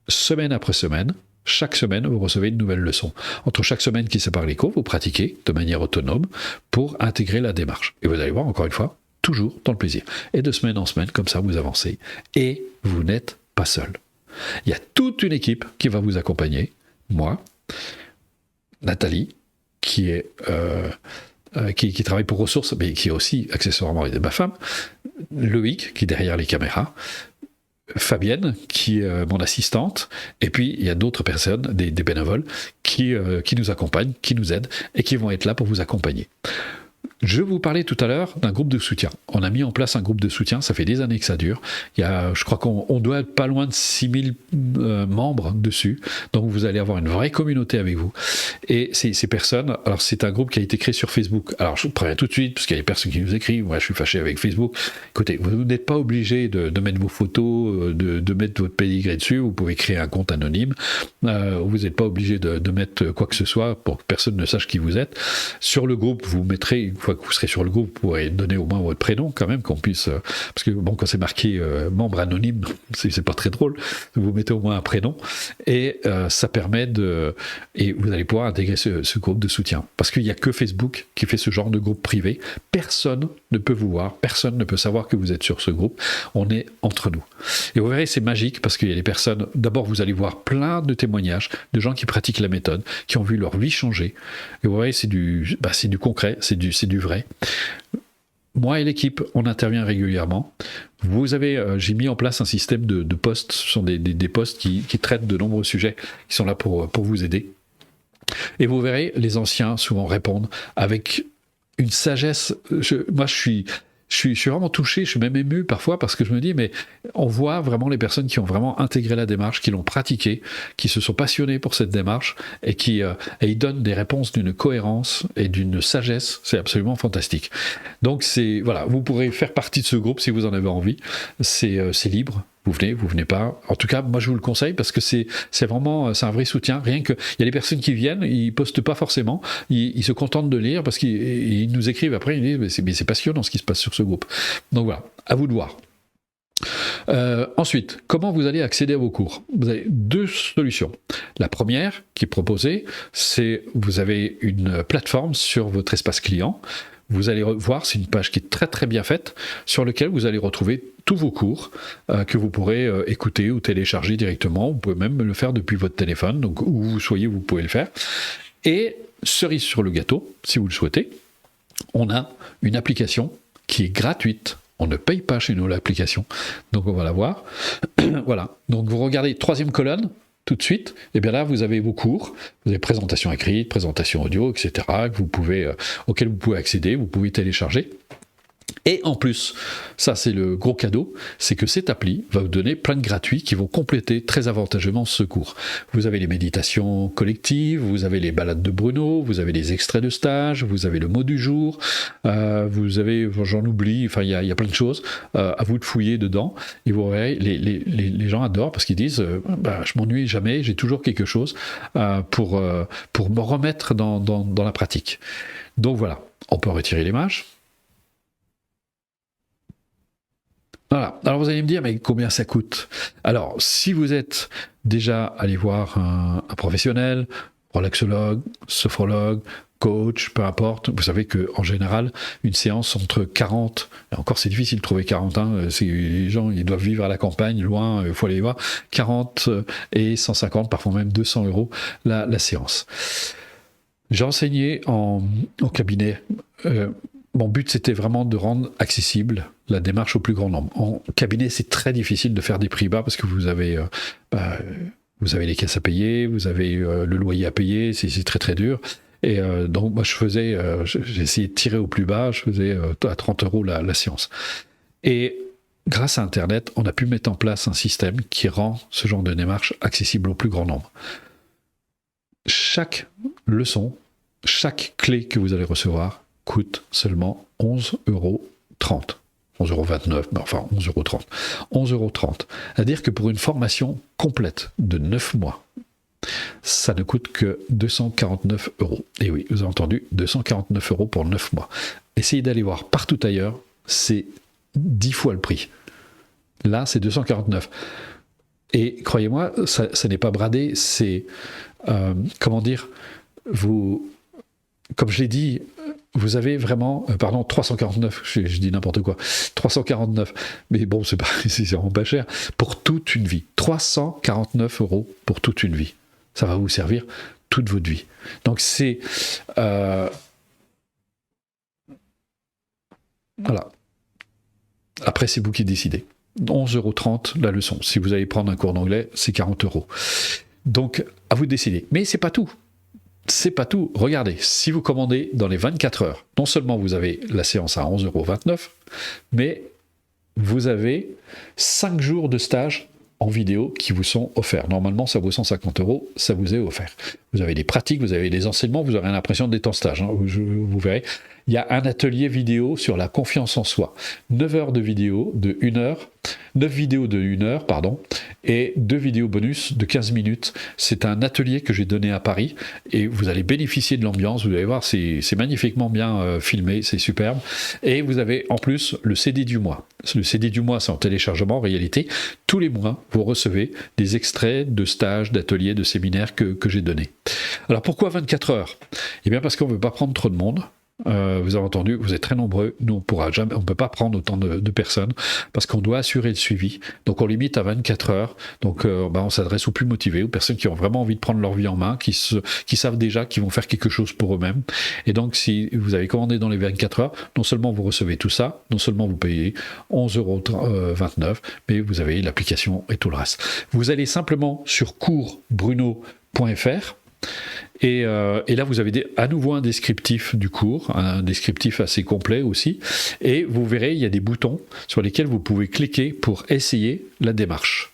semaine après semaine, chaque semaine, vous recevez une nouvelle leçon. Entre chaque semaine qui sépare les cours, vous pratiquez de manière autonome pour intégrer la démarche. Et vous allez voir, encore une fois, toujours dans le plaisir. Et de semaine en semaine, comme ça, vous avancez. Et vous n'êtes pas seul. Il y a toute une équipe qui va vous accompagner. Moi, Nathalie, qui travaille pour Ressources, mais qui est aussi accessoirement ma femme. Loïc, qui est derrière les caméras. Fabienne, qui est mon assistante, et puis il y a d'autres personnes, des bénévoles, qui nous accompagnent, qui nous aident, et qui vont être là pour vous accompagner. Je vous parlais tout à l'heure d'un groupe de soutien. On a mis en place un groupe de soutien, ça fait des années que ça dure. Je crois qu'on doit être pas loin de 6000 membres dessus, donc vous allez avoir une vraie communauté avec vous. Et ces personnes, alors c'est un groupe qui a été créé sur Facebook. Alors je vous préviens tout de suite, parce qu'il y a des personnes qui nous écrivent, moi je suis fâché avec Facebook. Écoutez, vous n'êtes pas obligé de mettre vos photos, de mettre votre pédigré dessus, vous pouvez créer un compte anonyme, vous n'êtes pas obligé de mettre quoi que ce soit pour que personne ne sache qui vous êtes. Sur le groupe, vous mettrez, une fois que vous serez sur le groupe, vous pourrez donner au moins votre prénom quand même, qu'on puisse, parce que bon, quand c'est marqué membre anonyme, c'est pas très drôle, vous mettez au moins un prénom, et ça permet et vous allez pouvoir intégrer ce groupe de soutien, parce qu'il n'y a que Facebook qui fait ce genre de groupe privé. Personne ne peut vous voir, personne ne peut savoir que vous êtes sur ce groupe, on est entre nous. Et vous verrez, c'est magique, parce qu'il y a des personnes, d'abord vous allez voir plein de témoignages de gens qui pratiquent la méthode, qui ont vu leur vie changer, et vous verrez, c'est du concret, c'est du vrai. Moi et l'équipe, on intervient régulièrement. Vous avez, j'ai mis en place un système de posts. Ce sont des posts qui traitent de nombreux sujets, qui sont là pour vous aider. Et vous verrez, les anciens souvent répondent avec une sagesse. Moi, je suis vraiment touché, je suis même ému parfois, parce que je me dis, mais on voit vraiment les personnes qui ont vraiment intégré la démarche, qui l'ont pratiquée, qui se sont passionnées pour cette démarche, et ils donnent des réponses d'une cohérence et d'une sagesse. C'est absolument fantastique. Donc voilà, vous pourrez faire partie de ce groupe si vous en avez envie. C'est libre. Vous venez pas. En tout cas, moi je vous le conseille, parce que c'est un vrai soutien. Rien que, il y a des personnes qui viennent, ils postent pas forcément, ils se contentent de lire, parce qu'ils nous écrivent après, ils disent mais c'est passionnant ce qui se passe sur ce groupe. Donc voilà, à vous de voir. Ensuite, comment vous allez accéder à vos cours? Vous avez deux solutions. La première qui est proposée, c'est vous avez une plateforme sur votre espace client. Vous allez voir, c'est une page qui est très très bien faite, sur laquelle vous allez retrouver tous vos cours que vous pourrez écouter ou télécharger directement. Vous pouvez même le faire depuis votre téléphone, donc où vous soyez, vous pouvez le faire. Et cerise sur le gâteau, si vous le souhaitez, on a une application qui est gratuite. On ne paye pas chez nous l'application, donc on va la voir. Voilà, donc vous regardez troisième colonne, tout de suite, et bien là vous avez vos cours, vous avez présentation écrite, présentation audio, etc., auxquels vous pouvez accéder, vous pouvez télécharger. Et en plus, ça c'est le gros cadeau, c'est que cette appli va vous donner plein de gratuits qui vont compléter très avantageusement ce cours. Vous avez les méditations collectives, vous avez les balades de Bruno, vous avez les extraits de stage, vous avez le mot du jour, vous avez, j'en oublie, enfin il y a plein de choses, à vous de fouiller dedans, et vous verrez, les gens adorent parce qu'ils disent, je m'ennuie jamais, j'ai toujours quelque chose pour me remettre dans la pratique. Donc voilà, on peut retirer l'image. Voilà. Alors vous allez me dire, mais combien ça coûte? Alors, si vous êtes déjà allé voir un professionnel, relaxologue, sophrologue, coach, peu importe, vous savez qu'en général, une séance entre 40, et encore c'est difficile de trouver 40, les gens ils doivent vivre à la campagne, loin, il faut aller voir, 40 et 150, parfois même 200 euros la séance. J'ai enseigné en cabinet. Mon but, c'était vraiment de rendre accessible la démarche au plus grand nombre. En cabinet, c'est très difficile de faire des prix bas parce que vous avez les caisses à payer, vous avez le loyer à payer, c'est très très dur. Et donc, moi, j'ai essayé de tirer au plus bas, je faisais à 30 € la séance. Et grâce à Internet, on a pu mettre en place un système qui rend ce genre de démarche accessible au plus grand nombre. Chaque leçon, chaque clé que vous allez recevoir coûte seulement 11,30 €. 11,29 €, mais enfin 11,30 €. 11,30 €. C'est-à-dire que pour une formation complète de 9 mois, ça ne coûte que 249 €. Et oui, vous avez entendu, 249 € pour 9 mois. Essayez d'aller voir partout ailleurs, c'est 10 fois le prix. Là, c'est 249. Et croyez-moi, ça n'est pas bradé, c'est... comment dire, comme je l'ai dit, vous avez vraiment, 349, je dis n'importe quoi, 349, mais bon, c'est vraiment pas cher, pour toute une vie. 349 € pour toute une vie. Ça va vous servir toute votre vie. Donc c'est... voilà. Après, c'est vous qui décidez. 11,30 € la leçon. Si vous allez prendre un cours d'anglais, c'est 40 €. Donc, à vous de décider. Mais c'est pas tout. C'est pas tout. Regardez, si vous commandez dans les 24 heures, non seulement vous avez la séance à 11,29 €, mais vous avez 5 jours de stage en vidéo qui vous sont offerts. Normalement, ça vaut 150 €, ça vous est offert. Vous avez des pratiques, vous avez des enseignements, vous aurez l'impression d'être en stage. Hein, vous verrez. Il y a un atelier vidéo sur la confiance en soi. 9 heures de vidéo de 1 heure, 9 vidéos de 1 heure, pardon, et 2 vidéos bonus de 15 minutes. C'est un atelier que j'ai donné à Paris et vous allez bénéficier de l'ambiance. Vous allez voir, c'est magnifiquement bien filmé, c'est superbe. Et vous avez en plus le CD du mois. Le CD du mois, c'est en téléchargement en réalité. Tous les mois, vous recevez des extraits de stages, d'ateliers, de séminaires que j'ai donnés. Alors pourquoi 24 heures? Eh bien parce qu'on ne veut pas prendre trop de monde. Vous avez entendu, vous êtes très nombreux, nous on ne peut pas prendre autant de personnes parce qu'on doit assurer le suivi, donc on limite à 24 heures, donc on s'adresse aux plus motivés, aux personnes qui ont vraiment envie de prendre leur vie en main, qui savent déjà qu'ils vont faire quelque chose pour eux-mêmes, et donc si vous avez commandé dans les 24 heures, non seulement vous recevez tout ça, non seulement vous payez 11,29 €, mais vous avez l'application et tout le reste. Vous allez simplement sur coursbruno.fr. Et là, vous avez à nouveau un descriptif du cours, un descriptif assez complet aussi. Et vous verrez, il y a des boutons sur lesquels vous pouvez cliquer pour essayer la démarche.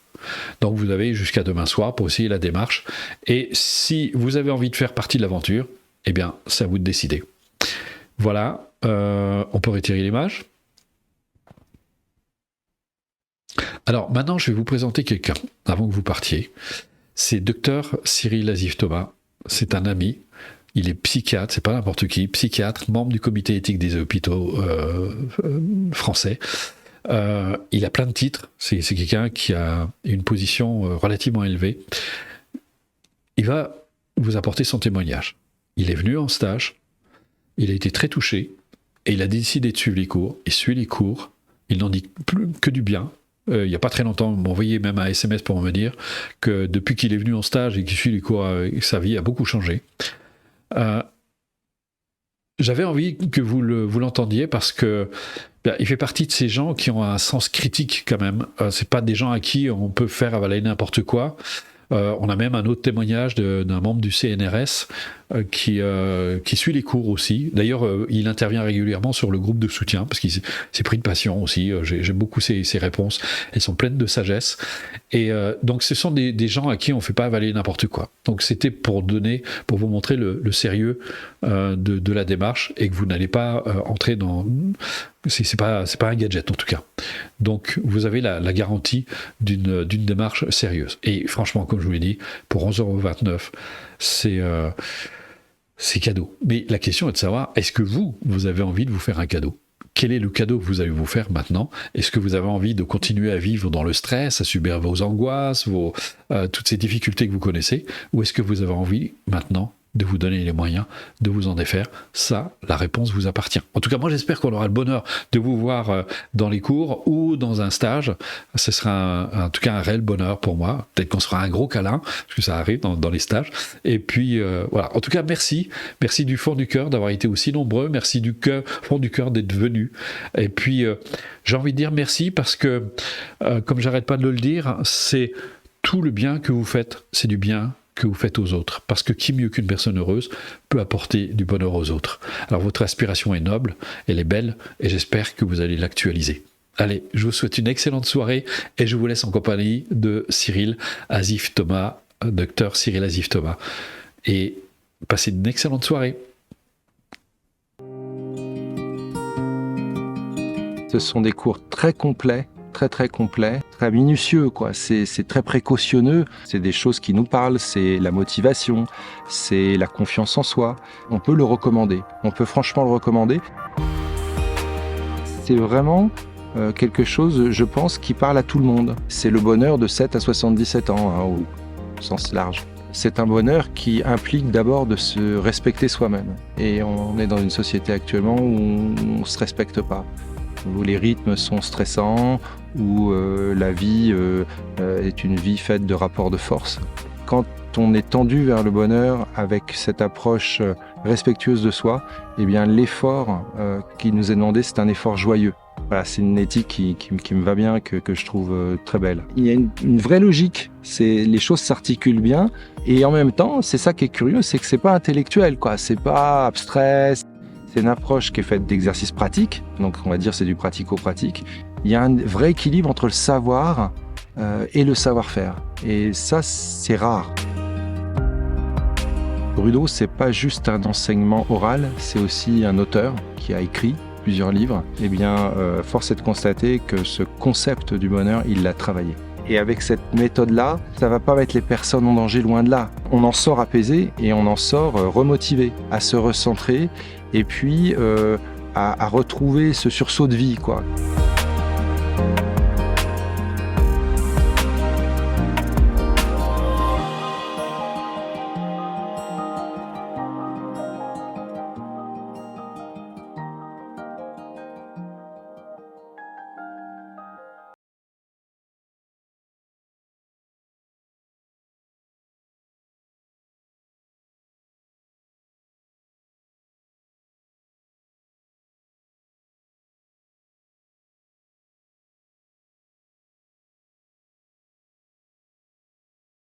Donc, vous avez jusqu'à demain soir pour essayer la démarche. Et si vous avez envie de faire partie de l'aventure, eh bien, c'est à vous de décider. Voilà, on peut retirer l'image. Alors, maintenant, je vais vous présenter quelqu'un, avant que vous partiez. C'est Dr Cyril Azif-Thomas. C'est un ami, il est psychiatre, c'est pas n'importe qui, psychiatre, membre du comité éthique des hôpitaux français. Il a plein de titres, c'est quelqu'un qui a une position relativement élevée. Il va vous apporter son témoignage. Il est venu en stage, il a été très touché, et il a décidé de suivre les cours. Il suit les cours, il n'en dit plus que du bien. Il n'y a pas très longtemps, il m'a envoyé même un SMS pour me dire que depuis qu'il est venu en stage et qu'il suit les cours, sa vie a beaucoup changé. J'avais envie que vous l'entendiez parce que il fait partie de ces gens qui ont un sens critique quand même. C'est pas des gens à qui on peut faire avaler n'importe quoi. On a même un autre témoignage d'un membre du CNRS qui suit les cours aussi. D'ailleurs, il intervient régulièrement sur le groupe de soutien parce qu'il s'est pris de passion aussi. J'aime beaucoup ses réponses. Elles sont pleines de sagesse. Et donc, ce sont des gens à qui on ne fait pas avaler n'importe quoi. Donc, c'était pour vous montrer le sérieux de la démarche et que vous n'allez pas entrer dans... C'est pas un gadget en tout cas. Donc vous avez la garantie d'une démarche sérieuse. Et franchement, comme je vous l'ai dit, pour 11,29 €, c'est cadeau. Mais la question est de savoir, est-ce que vous avez envie de vous faire un cadeau? Quel est le cadeau que vous allez vous faire maintenant? Est-ce que vous avez envie de continuer à vivre dans le stress, à subir vos angoisses, toutes ces difficultés que vous connaissez? Ou est-ce que vous avez envie maintenant de vous donner les moyens de vous en défaire? Ça, la réponse vous appartient. En tout cas, moi, j'espère qu'on aura le bonheur de vous voir dans les cours ou dans un stage. Ce sera en tout cas un réel bonheur pour moi. Peut-être qu'on se fera un gros câlin, parce que ça arrive dans les stages. Et puis, voilà. En tout cas, merci. Merci du fond du cœur d'avoir été aussi nombreux. Merci du fond du cœur d'être venus. Et puis, j'ai envie de dire merci parce que, comme j'arrête pas de le dire, c'est tout le bien que vous faites. C'est du bien que vous faites aux autres. Parce que qui mieux qu'une personne heureuse peut apporter du bonheur aux autres. Alors votre aspiration est noble, elle est belle, et j'espère que vous allez l'actualiser. Allez, je vous souhaite une excellente soirée, et je vous laisse en compagnie de Cyril Asif Thomas, docteur Cyril Asif Thomas. Et passez une excellente soirée. Ce sont des cours très complets, très complets, très minutieux, quoi. C'est très précautionneux. C'est des choses qui nous parlent, c'est la motivation, c'est la confiance en soi. On peut le recommander. On peut franchement le recommander. C'est vraiment quelque chose, je pense, qui parle à tout le monde. C'est le bonheur de 7 à 77 ans, hein, au sens large. C'est un bonheur qui implique d'abord de se respecter soi-même. Et on est dans une société actuellement où on ne se respecte pas, où les rythmes sont stressants, où la vie est une vie faite de rapports de force. Quand on est tendu vers le bonheur avec cette approche respectueuse de soi, eh bien l'effort qui nous est demandé, c'est un effort joyeux. Voilà, c'est une éthique qui me va bien, que je trouve très belle. Il y a une vraie logique, les choses s'articulent bien, et en même temps, c'est ça qui est curieux, c'est que c'est pas intellectuel, quoi. C'est pas abstrait. C'est une approche qui est faite d'exercices pratiques, donc on va dire c'est du pratico-pratique. Il y a un vrai équilibre entre le savoir et le savoir-faire. Et ça, c'est rare. Bruno, c'est pas juste un enseignement oral, c'est aussi un auteur qui a écrit plusieurs livres. Eh bien, force est de constater que ce concept du bonheur, il l'a travaillé. Et avec cette méthode-là, ça va pas mettre les personnes en danger, loin de là. On en sort apaisé et on en sort remotivé, à se recentrer et puis à retrouver ce sursaut de vie, quoi.